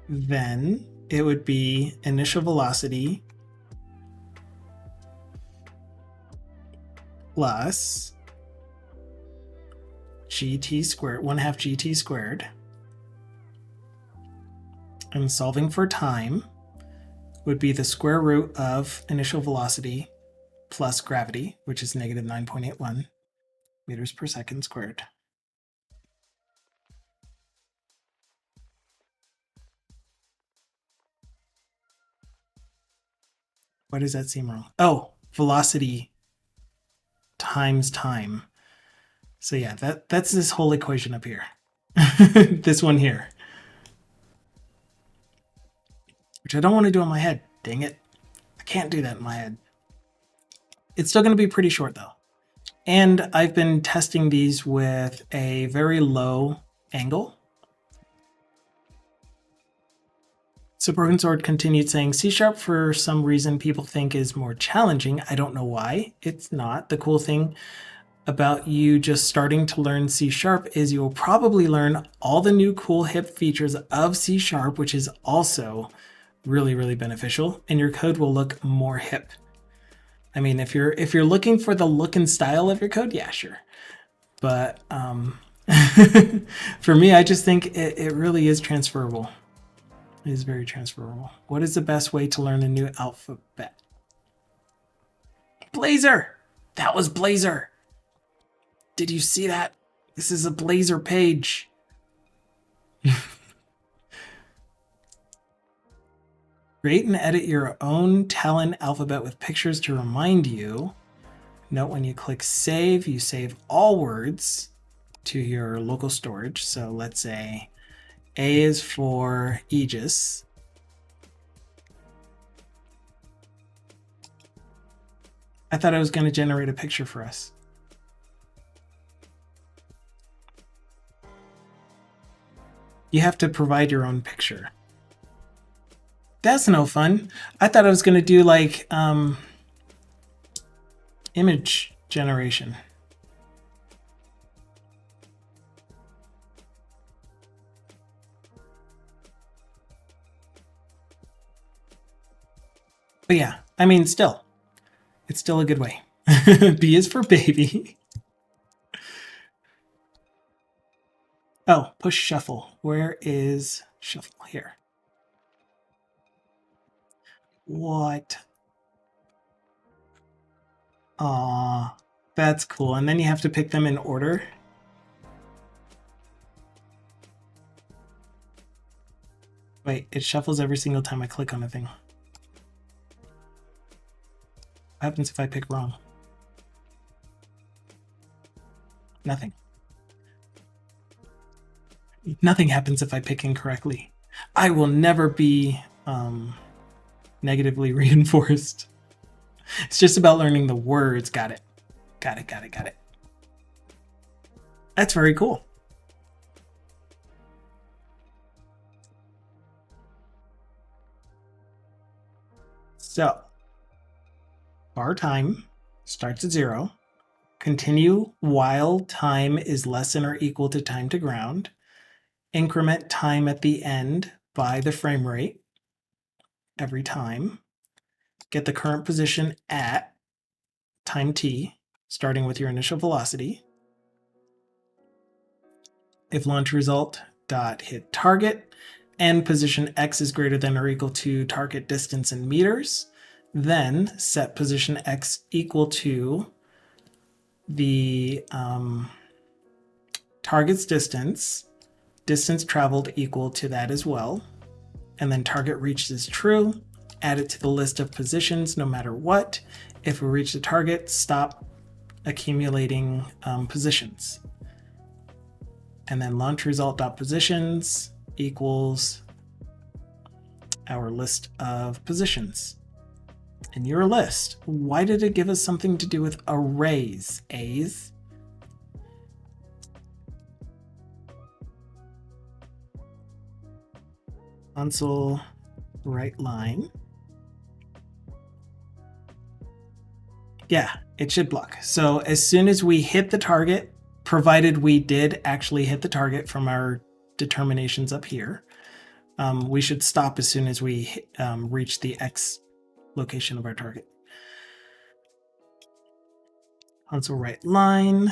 Then it would be initial velocity plus gt squared, 1/2 gt squared. And solving for time would be the square root of initial velocity plus gravity, which is negative 9.81 meters per second squared. Why does that seem wrong? Oh, velocity times time. So yeah, that's this whole equation up here. This one here. Which I don't want to do in my head. Dang it. I can't do that in my head. It's still going to be pretty short though. And I've been testing these with a very low angle. So Broken Sword continued saying, C# for some reason people think is more challenging. I don't know why. It's not. The cool thing about you just starting to learn C# is you will probably learn all the new cool hip features of C#, which is also really, really beneficial, and your code will look more hip. I mean, if you're looking for the look and style of your code, yeah, sure. But for me, I just think it really is transferable. It is very transferable. What is the best way to learn a new alphabet? Blazor! That was Blazor! Did you see that? This is a Blazor page. Create and edit your own Talon alphabet with pictures to remind you. Note when you click save, you save all words to your local storage. So let's say A is for Aegis. I thought I was going to generate a picture for us. You have to provide your own picture. That's no fun. I thought I was going to do like image generation. But yeah, I mean, still, it's still a good way. B is for baby. Oh, push shuffle. Where is shuffle? Here. What? Aw, that's cool. And then you have to pick them in order. Wait, it shuffles every single time I click on a thing. What happens if I pick wrong? Nothing. Nothing happens if I pick incorrectly. I will never be negatively reinforced. It's just about learning the words. Got it. Got it, got it, got it. That's very cool. So, bar time starts at 0. Continue while time is less than or equal to time to ground. Increment time at the end by the frame rate every time. Get the current position at time t, starting with your initial velocity. If launch result dot hit target and position x is greater than or equal to target distance in meters, then set position x equal to the target's distance traveled equal to that as well, and then target reached is true. Add it to the list of positions no matter what. If we reach the target, stop accumulating positions. And then launch result.positions equals our list of positions. In your list, why did it give us something to do with arrays? A's? Console right line. Yeah, it should block. So as soon as we hit the target, provided we did actually hit the target from our determinations up here, we should stop as soon as we reach the X location of our target. Console right line,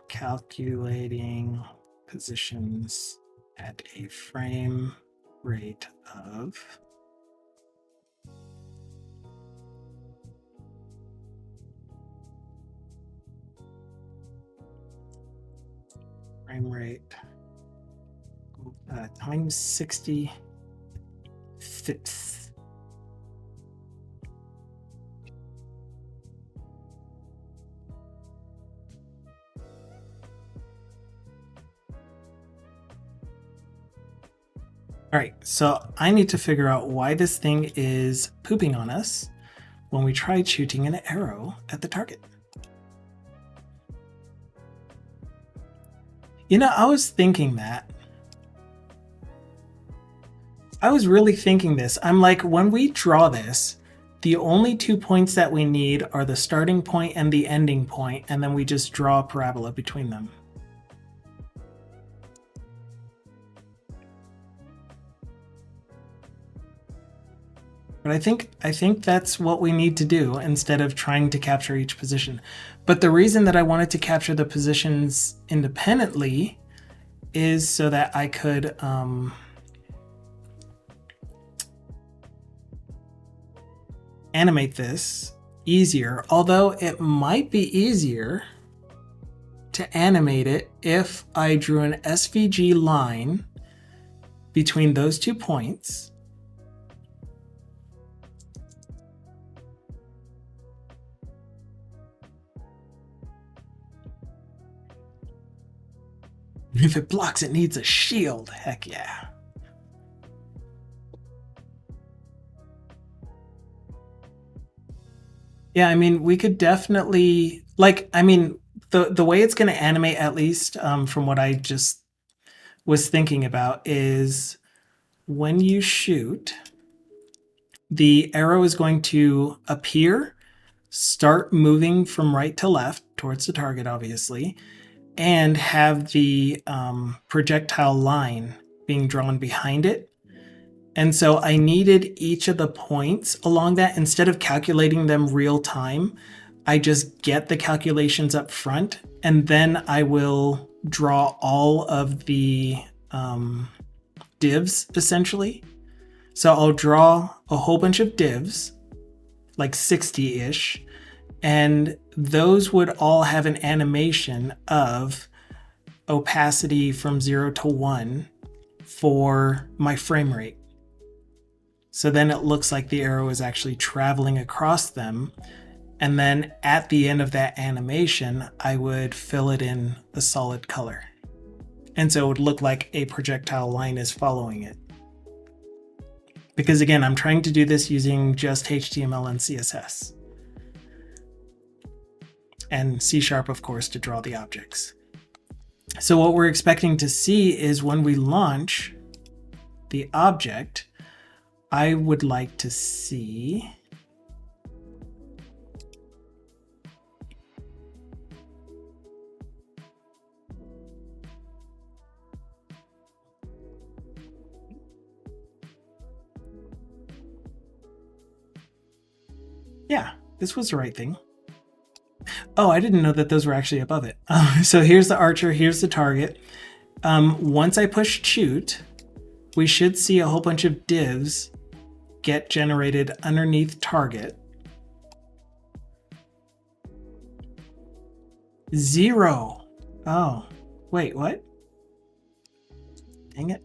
calculating positions at a frame rate of times 60 fifths. All right, so I need to figure out why this thing is pooping on us when we tried shooting an arrow at the target. You know, I was thinking that. I was really thinking this. I'm like, when we draw this, the only 2 points that we need are the starting point and the ending point, and then we just draw a parabola between them. But I think that's what we need to do instead of trying to capture each position. But the reason that I wanted to capture the positions independently is so that I could animate this easier, although it might be easier to animate it if I drew an SVG line between those 2 points. If it blocks, it needs a shield. Heck yeah. Yeah, I mean, we could definitely, like, I mean, the way it's going to animate, at least from what I just was thinking about, is when you shoot, the arrow is going to appear, start moving from right to left towards the target, obviously, and have the projectile line being drawn behind it. And so I needed each of the points along that. Instead of calculating them real time, I just get the calculations up front, and then I will draw all of the divs, essentially. So I'll draw a whole bunch of divs, like 60-ish, and those would all have an animation of opacity from 0 to 1 for my frame rate. So then it looks like the arrow is actually traveling across them. And then at the end of that animation, I would fill it in a solid color. And so it would look like a projectile line is following it. Because again, I'm trying to do this using just HTML and CSS. And C#, of course, to draw the objects. So what we're expecting to see is when we launch the object, I would like to see yeah, this was the right thing. Oh, I didn't know that those were actually above it. So here's the archer, here's the target. Once I push shoot, we should see a whole bunch of divs get generated underneath target. 0. Oh, wait, what? Dang it.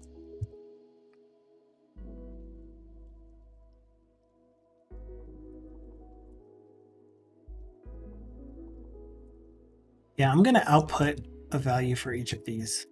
Yeah, I'm going to output a value for each of these.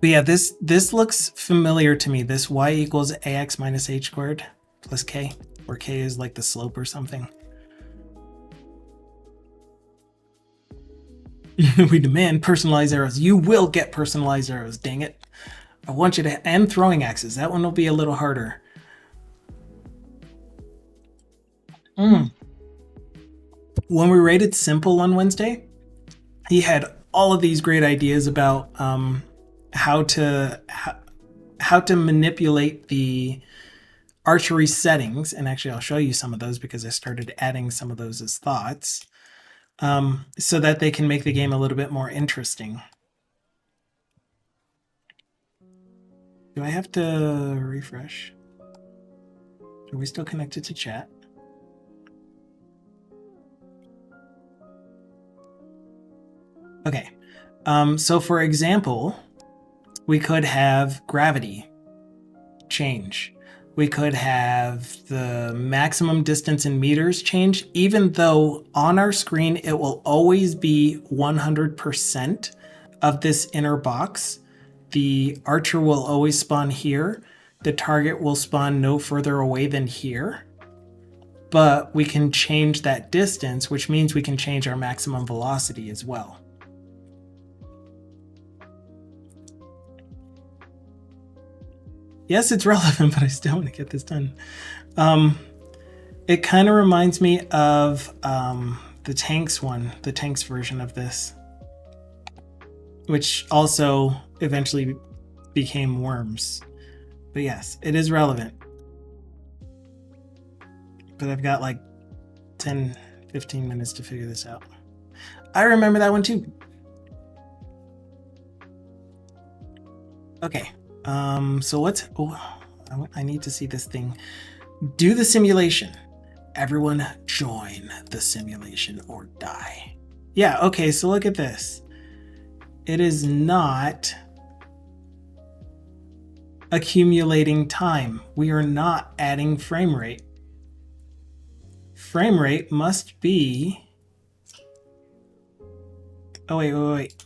But yeah, this looks familiar to me. This y equals ax minus h squared plus k, where k is like the slope or something. We demand personalized arrows. You will get personalized arrows, dang it. I want you to, and throwing axes. That one will be a little harder. When we rated Simple on Wednesday, he had all of these great ideas about how to manipulate the archery settings. And actually, I'll show you some of those because I started adding some of those as thoughts so that they can make the game a little bit more interesting. Do I have to refresh? Are we still connected to chat? Okay. So for example, we could have gravity change. We could have the maximum distance in meters change, even though on our screen it will always be 100% of this inner box. The archer will always spawn here. The target will spawn no further away than here. But we can change that distance, which means we can change our maximum velocity as well. Yes, it's relevant, but I still want to get this done. It kind of reminds me of the tanks one, the tanks version of this, which also eventually became worms. But yes, it is relevant. But I've got like 10, 15 minutes to figure this out. I remember that one too. Okay. So what's, I need to see this thing. Do the simulation. Everyone join the simulation or die. Yeah, okay, so look at this. It is not accumulating time. We are not adding frame rate. Frame rate must be... Oh, wait.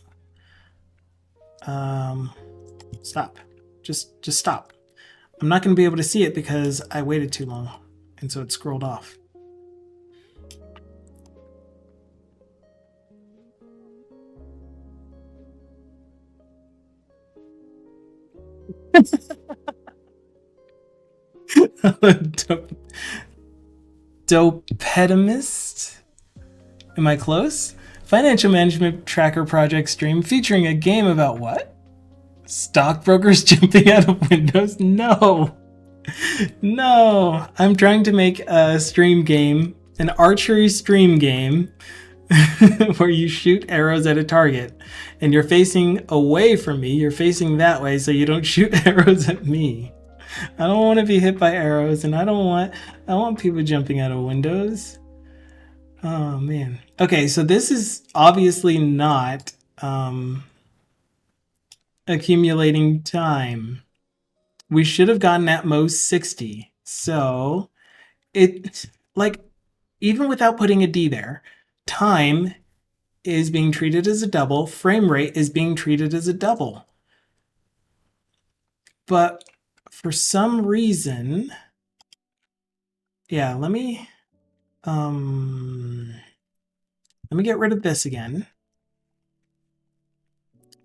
Stop. Just stop. I'm not going to be able to see it because I waited too long, and so it scrolled off. Dopedimist? Am I close? Financial management tracker project stream featuring a game about what? Stockbrokers jumping out of windows? No. No. I'm trying to make a stream game, an archery stream game, where you shoot arrows at a target and you're facing away from me. You're facing that way so you don't shoot arrows at me. I don't want to be hit by arrows, and I want people jumping out of windows. Oh man. Okay, so this is obviously not accumulating time. We should have gotten at most 60. So it, like, even without putting a D there, time is being treated as a double, frame rate is being treated as a double. But for some reason, yeah, let me get rid of this again.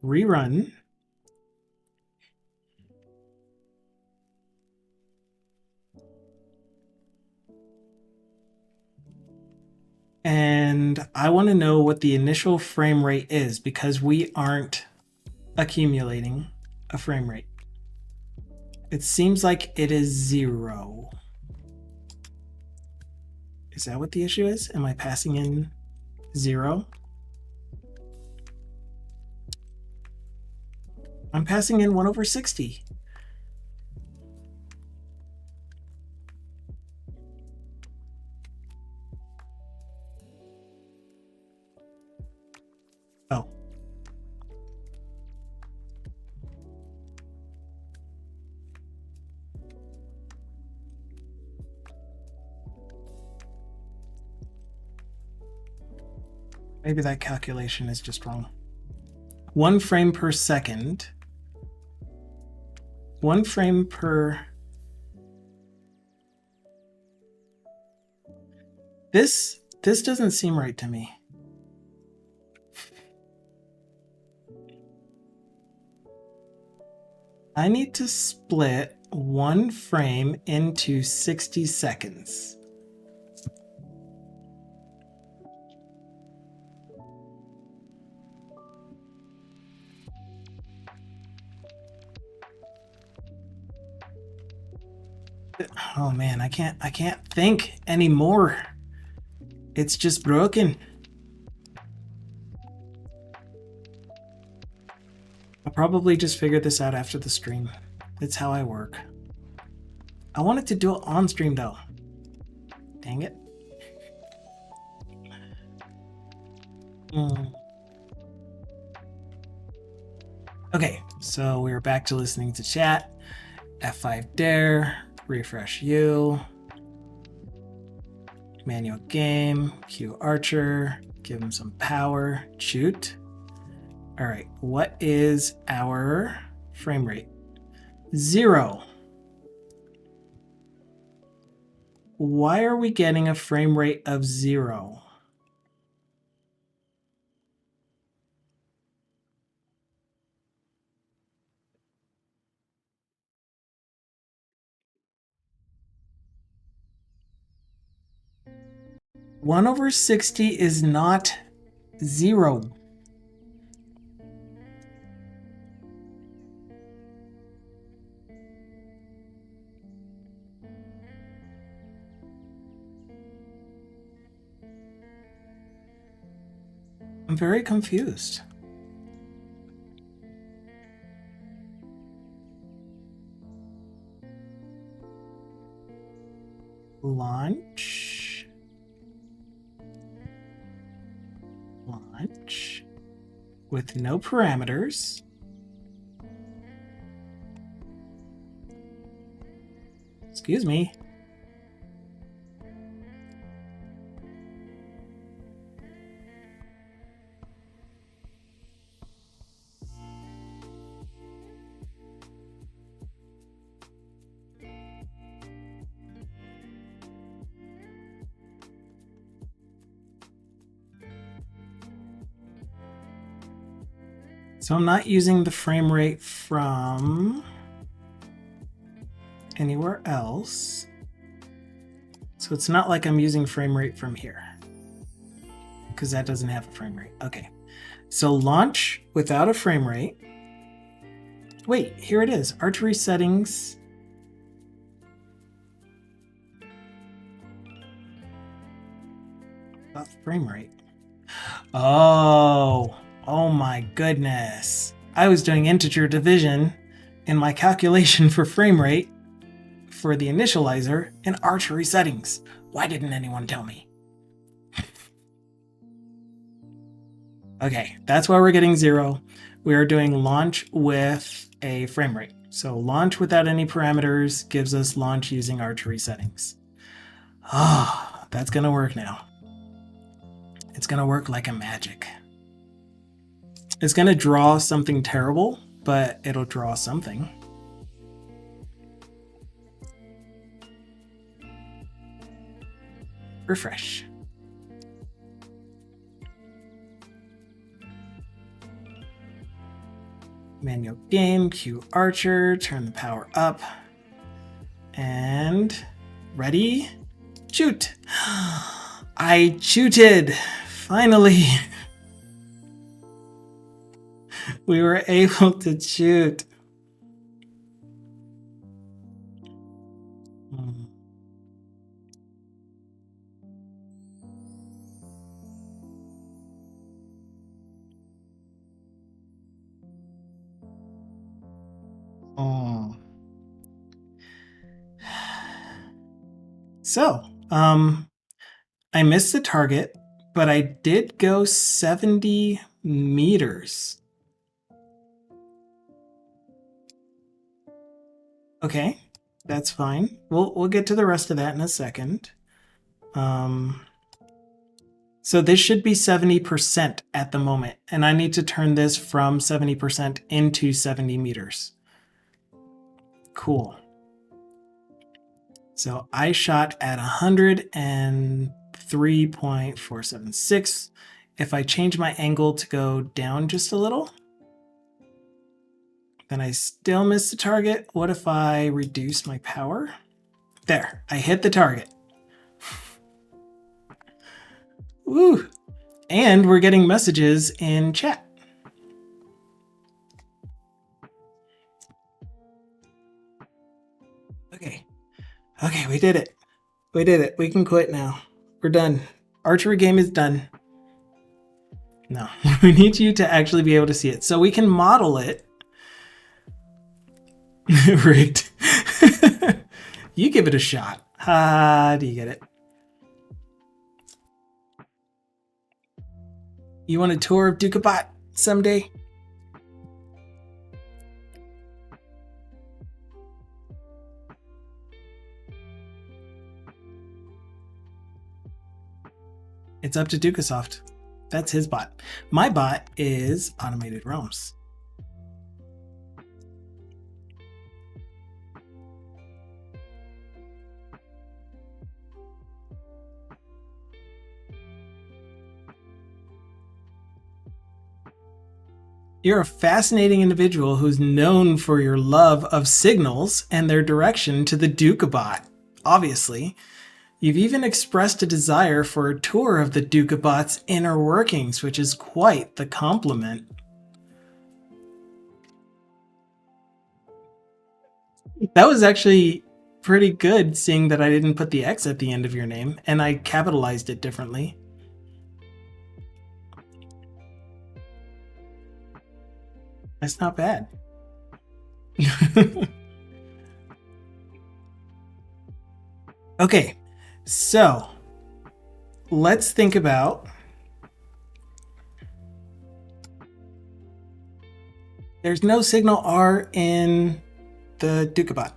Rerun. And I want to know what the initial frame rate is because we aren't accumulating a frame rate. It seems like it is 0. Is that what the issue is? Am I passing in 0? I'm passing in 1/60. Oh. Maybe that calculation is just wrong. 1 frame per second. 1 frame per... This doesn't seem right to me. I need to split 1 frame into 60 seconds. Oh man, I can't think anymore. It's just broken. I'll probably just figure this out after the stream. It's how I work. I wanted to do it on stream though. Dang it. Okay, so we're back to listening to chat. F5 dare, refresh U, manual game, Q archer, give him some power, shoot. All right, what is our frame rate? 0. Why are we getting a frame rate of 0? One over 60 is not 0. I'm very confused. Launch. with no parameters. Excuse me. So I'm not using the frame rate from anywhere else. So it's not like I'm using frame rate from here, because that doesn't have a frame rate. Okay, so launch without a frame rate. Wait, here it is. Archery settings. About frame rate. Oh my goodness. I was doing integer division in my calculation for frame rate for the initializer in archery settings. Why didn't anyone tell me? Okay, that's why we're getting 0. We are doing launch with a frame rate. So launch without any parameters gives us launch using archery settings. Ah, that's gonna work now. It's gonna work like a magic. It's gonna draw something terrible, but it'll draw something. Refresh. Manual game, Q Archer, turn the power up. And ready? Shoot! I shooted! Finally! We were able to shoot. So, I missed the target, but I did go 70 meters. Okay, that's fine. We'll get to the rest of that in a second. So this should be 70% at the moment, and I need to turn this from 70% into 70 meters. Cool. So I shot at 103.476. If I change my angle to go down just a little, then I still miss the target. What if I reduce my power? There, I hit the target. Woo! And we're getting messages in chat. Okay, we did it. We did it. We can quit now. We're done. Archery game is done. No, we need you to actually be able to see it. So we can model it. Rigged. You give it a shot. Do you get it? You want a tour of Dukabot someday? It's up to Dukasoft. That's his bot. My bot is Automated Realms. You're a fascinating individual who's known for your love of signals and their direction to the Dukabot. Obviously, you've even expressed a desire for a tour of the Dukabot's inner workings, which is quite the compliment. That was actually pretty good, seeing that I didn't put the X at the end of your name, and I capitalized it differently. That's not bad. Okay, so let's think about There's no signal R in the Dukabot.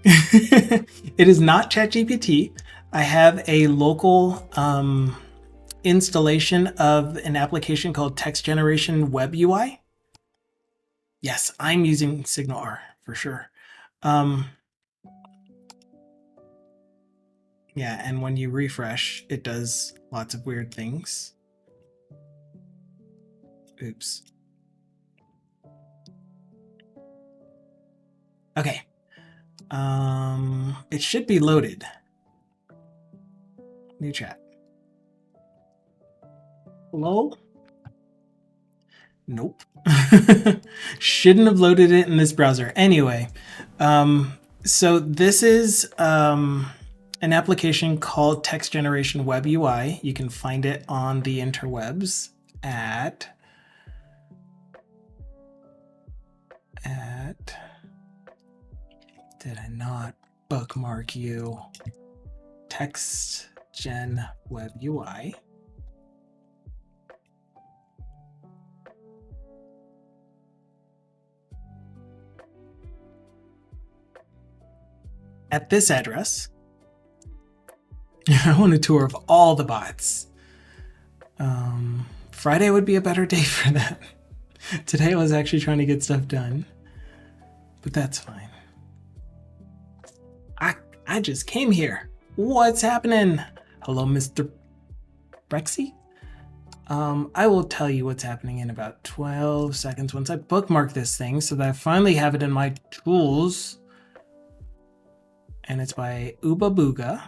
It is not ChatGPT. I have a local installation of an application called Text Generation Web UI. Yes, I'm using Signal R for sure. Yeah, and when you refresh, it does lots of weird things. Oops. Okay. It should be loaded. New chat. Hello? Nope. Shouldn't have loaded it in this browser. Anyway, so this is an application called Text Generation Web UI. You can find it on the interwebs at did I not bookmark you? Text Gen Web UI. At this address. I want a tour of all the bots. Friday would be a better day for that. Today I was actually trying to get stuff done, but that's fine. I just came here. What's happening? Hello, Mr. Brexy? I will tell you what's happening in about 12 seconds once I bookmark this thing so that I finally have it in my tools. And it's by Uba Booga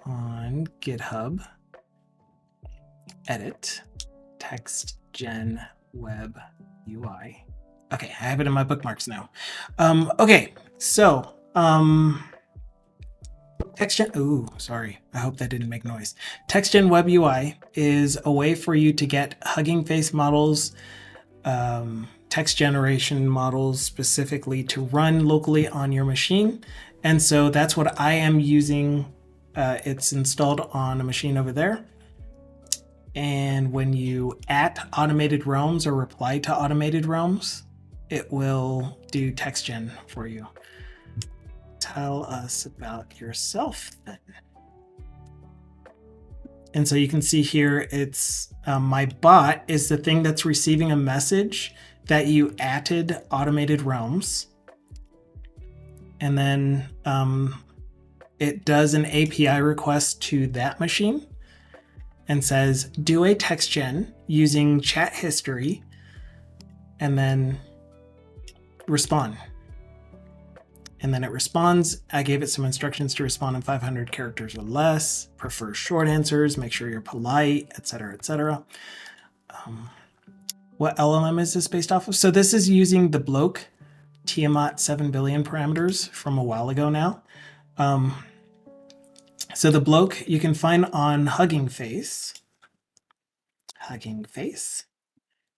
on GitHub. Edit Text Gen Web UI. Okay, I have it in my bookmarks now. Okay, so TextGen, ooh, sorry. I hope that didn't make noise. TextGen Web UI is a way for you to get Hugging Face models, text generation models specifically to run locally on your machine. And so that's what I am using. It's installed on a machine over there. And when you automated realms or reply to automated realms, it will do text gen for you. Tell us about yourself then. And so you can see here, it's my bot is the thing that's receiving a message that you added automated realms. And then it does an API request to that machine and says, do a text gen using chat history and then respond. And then it responds. I gave it some instructions to respond in 500 characters or less, prefer short answers, make sure you're polite, etc., etc. What LLM is this based off of? So this is using the bloke Tiamat 7 billion parameters from a while ago now. So the bloke you can find on Hugging Face. Hugging Face.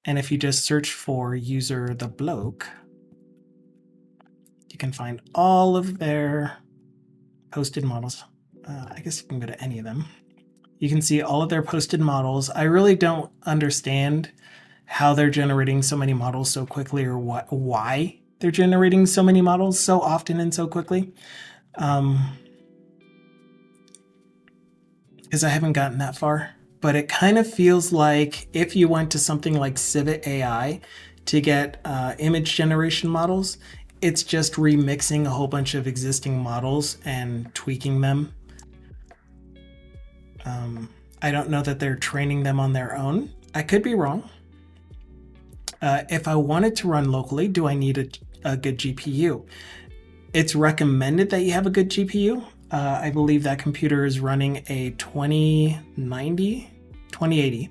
And if you just search for user the bloke, you can find all of their posted models. I guess you can go to any of them. You can see all of their posted models. I really don't understand how they're generating so many models so quickly, or why they're generating so many models so often and so quickly. Because I haven't gotten that far. But it kind of feels like if you went to something like Civet AI to get image generation models, it's just remixing a whole bunch of existing models and tweaking them. I don't know that they're training them on their own. I could be wrong. If I wanted to run locally, do I need a good GPU? It's recommended that you have a good GPU. I believe that computer is running a 2080,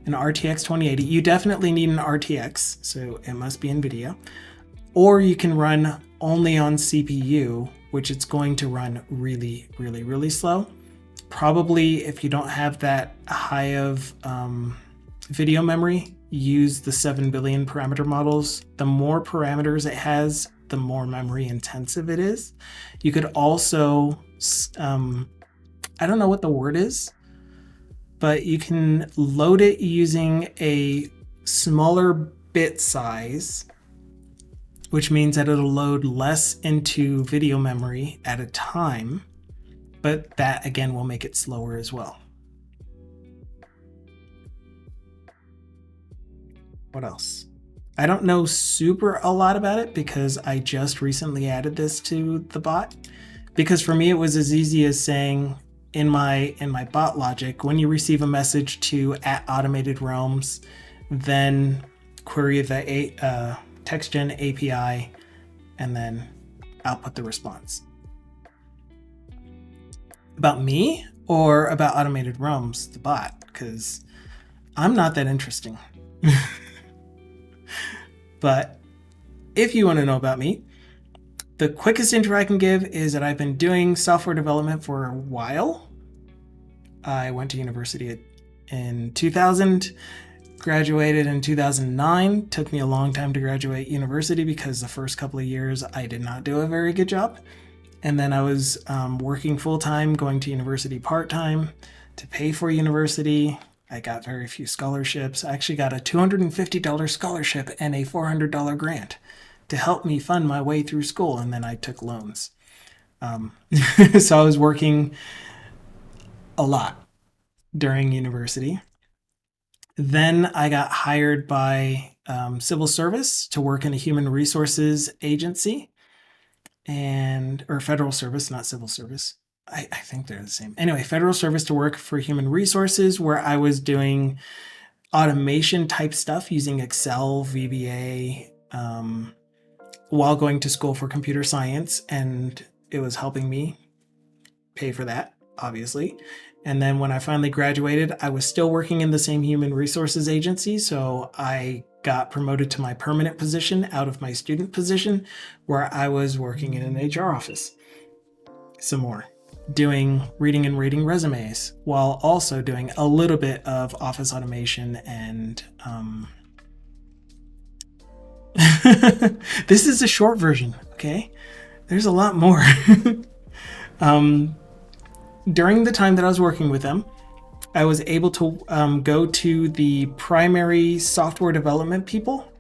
an RTX 2080. You definitely need an RTX, so it must be NVIDIA. Or you can run only on CPU, which it's going to run really, really, really slow. Probably if you don't have that high of video memory, use the 7 billion parameter models. The more parameters it has, the more memory intensive it is. You could also, I don't know what the word is, but you can load it using a smaller bit size, which means that it'll load less into video memory at a time, but that again will make it slower as well. What else? I don't know a lot about it because I just recently added this to the bot. Because for me, it was as easy as saying in my bot logic, when you receive a message to @AutomatedRealms, then query the TextGen API and then output the response. About me or about Automated Realms, the bot? Because I'm not that interesting. But if you want to know about me, the quickest intro I can give is that I've been doing software development for a while. I went to university in 2000, graduated in 2009. Took me a long time to graduate university because the first couple of years I did not do a very good job. And then I was working full-time, going to university part-time to pay for university. I got very few scholarships. I actually got a $250 scholarship and a $400 grant to help me fund my way through school, and then I took loans. So I was working a lot during university. Then I got hired by civil service to work in a human resources agency, or federal service, not civil service. I think they're the same. Anyway, federal service to work for human resources, where I was doing automation type stuff using Excel, VBA, while going to school for computer science, and it was helping me pay for that, obviously. And then when I finally graduated, I was still working in the same human resources agency, so I got promoted to my permanent position out of my student position, where I was working in an HR office some more, doing reading and rating resumes, while also doing a little bit of office automation and this is a short version, okay? There's a lot more. During the time that I was working with them, I was able to go to the primary software development people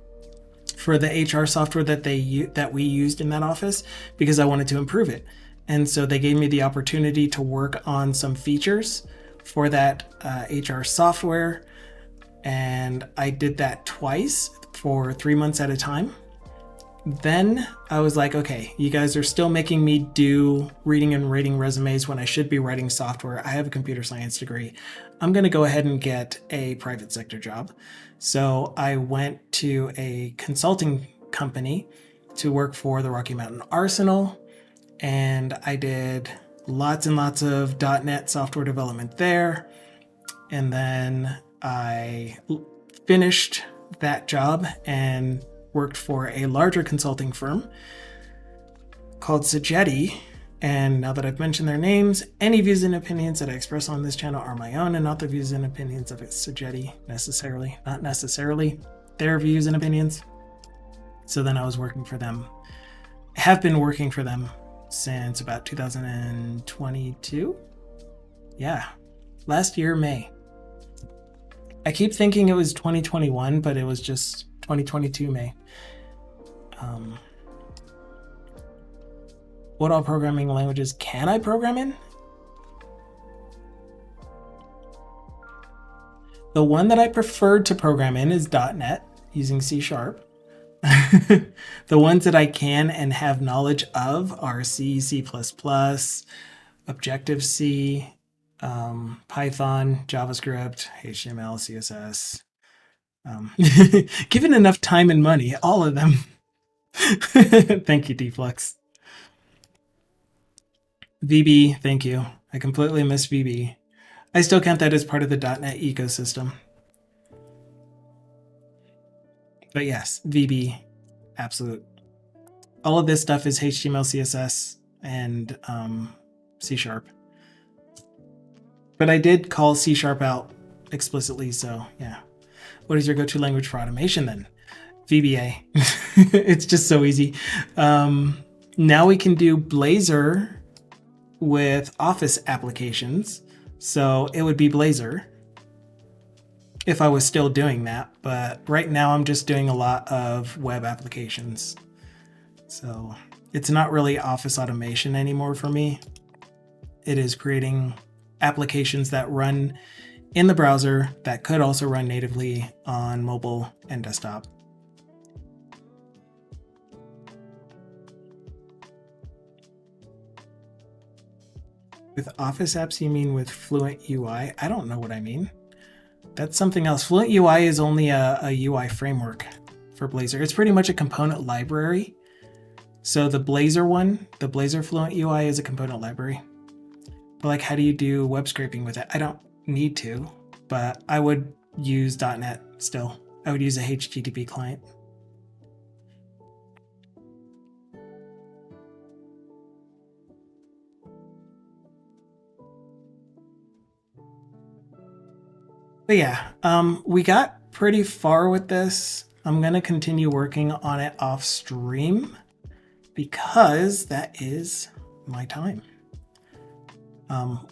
for the HR software that we used in that office, because I wanted to improve it. And so they gave me the opportunity to work on some features for that HR software. And I did that twice for 3 months at a time. Then I was like, okay, you guys are still making me do reading and rating resumes when I should be writing software. I have a computer science degree. I'm going to go ahead and get a private sector job. So I went to a consulting company to work for the Rocky Mountain Arsenal, and I did lots and lots of .NET software development there. And then I finished that job and worked for a larger consulting firm called Sagetti. And now that I've mentioned their names, any views and opinions that I express on this channel are my own and not the views and opinions of Sagetti necessarily, not necessarily their views and opinions. So then I was working for them, have been working for them since about 2022. Yeah, last year, May. I keep thinking it was 2021, but it was just 2022 May. What all programming languages can I program in? The one that I preferred to program in is .NET using C#. The ones that I can and have knowledge of are C, C++, Objective-C, Python, JavaScript, HTML, CSS. Given enough time and money, all of them. Thank you, Deflux. VB, thank you. I completely missed VB. I still count that as part of the .NET ecosystem. But yes, VB, absolute. All of this stuff is HTML, CSS, and C#. But I did call C# out explicitly, so yeah. What is your go-to language for automation then? VBA. It's just so easy. Now we can do Blazor with Office applications. So it would be Blazor. if I was still doing that. But right now I'm just doing a lot of web applications. So it's not really office automation anymore for me. It is creating applications that run in the browser that could also run natively on mobile and desktop. With Office apps, you mean with Fluent UI? I don't know what I mean. That's something else. Fluent UI is only a UI framework for Blazor. It's pretty much a component library. So the Blazor one, the Blazor Fluent UI is a component library. But like, how do you do web scraping with it? I don't need to, but I would use .NET still. I would use a HTTP client. But yeah, we got pretty far with this. I'm gonna continue working on it off stream because that is my time.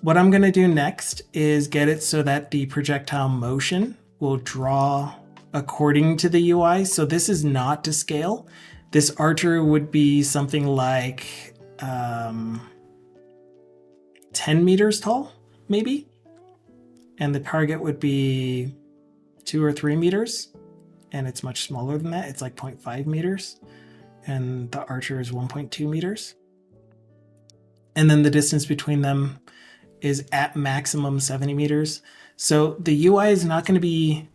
What I'm gonna do next is get it so that the projectile motion will draw according to the UI. So this is not to scale. This archer would be something like 10 meters tall, maybe. And the target would be 2 or 3 meters. And it's much smaller than that. It's like 0.5 meters. And the archer is 1.2 meters. And then the distance between them is at maximum 70 meters. So the UI is not going to be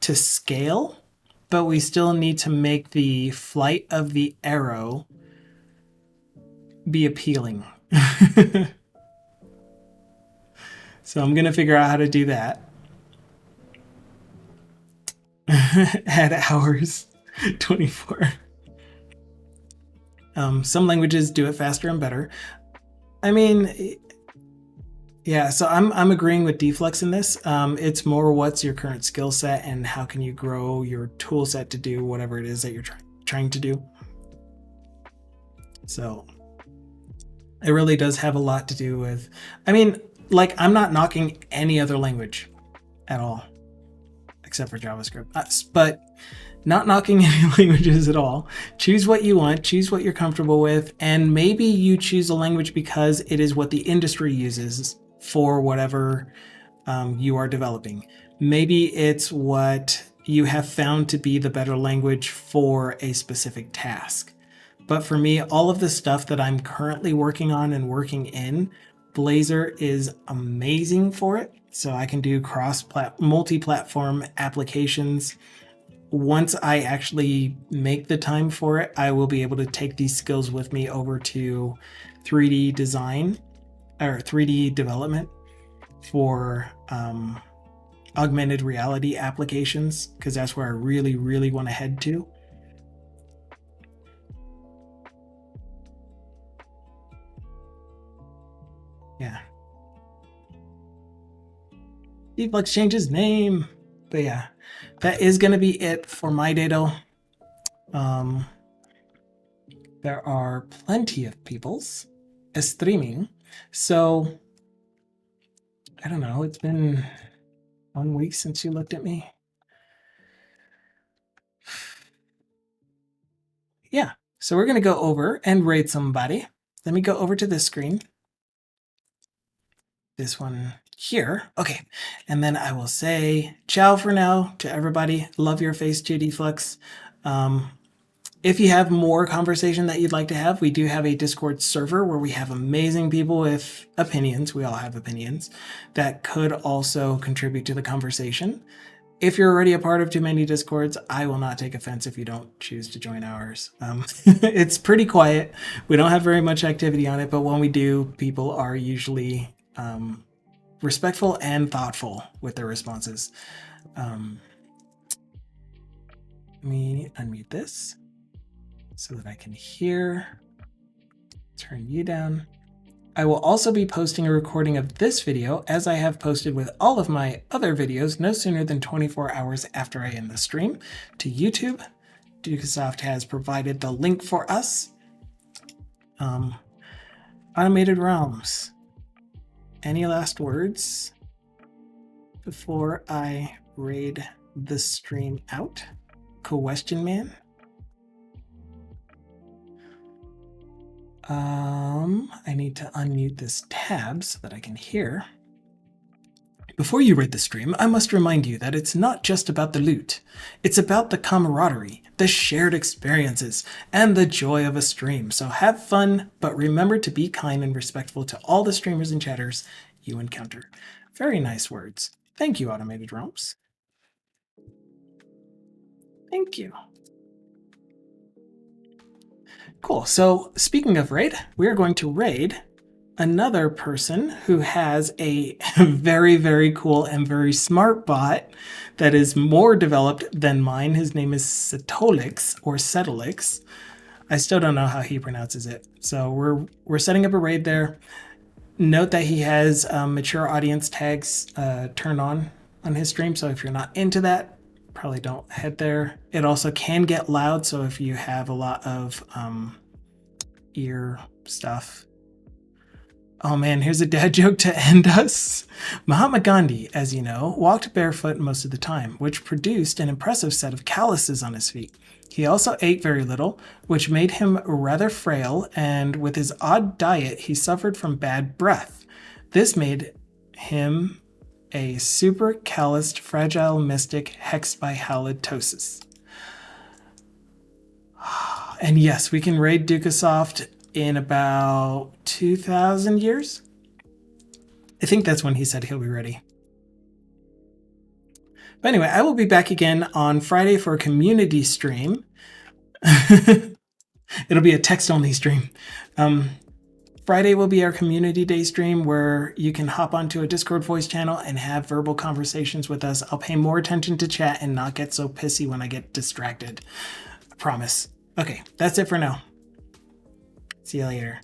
to scale, but we still need to make the flight of the arrow be appealing. So I'm going to figure out how to do that. Add hours 24. Some languages do it faster and better. I mean, yeah, so I'm agreeing with Deflux in this. It's more what's your current skill set and how can you grow your tool set to do whatever it is that you're trying to do. So it really does have a lot to do with, I mean, like, I'm not knocking any other language at all, except for JavaScript, but not knocking any languages at all. Choose what you want, choose what you're comfortable with, and maybe you choose a language because it is what the industry uses for whatever you are developing. Maybe it's what you have found to be the better language for a specific task. But for me, all of the stuff that I'm currently working on and working in, Blazor is amazing for it. So I can do multi-platform applications. Once I actually make the time for it, I will be able to take these skills with me over to 3D design or 3D development for augmented reality applications, because that's where I really, really want to head to. Yeah. Deflux changed his name. But yeah, that is going to be it for my dado. There are plenty of people's streaming. So, I don't know, it's been 1 week since you looked at me. Yeah, so we're going to go over and raid somebody. Let me go over to this screen. This one here. Okay, and then I will say ciao for now to everybody. Love your face too, Deflux. If you have more conversation that you'd like to have, we do have a Discord server where we have amazing people with opinions. We all have opinions that could also contribute to the conversation. If you're already a part of too many Discords, I will not take offense if you don't choose to join ours. It's pretty quiet. We don't have very much activity on it, but when we do, people are usually respectful and thoughtful with their responses. Let me unmute this so that I can hear. Turn you down. I will also be posting a recording of this video, as I have posted with all of my other videos, no sooner than 24 hours after I end the stream, to YouTube. Dukesoft has provided the link for us. Automated Realms. Any last words before I raid the stream out. Question man. I need to unmute this tab so that I can hear. Before you raid the stream, I must remind you that it's not just about the loot. It's about the camaraderie, the shared experiences, and the joy of a stream. So have fun, but remember to be kind and respectful to all the streamers and chatters you encounter. Very nice words. Thank you, Automated Realms. Thank you. Cool. So speaking of raid, we are going to raid another person who has a very, very cool and very smart bot that is more developed than mine. His name is Setolix or Setolix. I still don't know how he pronounces it. So we're setting up a raid there. Note that he has mature audience tags turned on his stream. So if you're not into that, probably don't head there. It also can get loud, so if you have a lot of ear stuff. Oh man, here's a dad joke to end us. Mahatma Gandhi, as you know, walked barefoot most of the time, which produced an impressive set of calluses on his feet. He also ate very little, which made him rather frail, and with his odd diet, he suffered from bad breath. This made him a super calloused, fragile mystic hexed by halitosis. And yes, we can raid Dukasoft in about 2,000 years. I think that's when he said he'll be ready. But anyway, I will be back again on Friday for a community stream. It'll be a text-only stream. Friday will be our community day stream where you can hop onto a Discord voice channel and have verbal conversations with us. I'll pay more attention to chat and not get so pissy when I get distracted. I promise. Okay, that's it for now. See you later.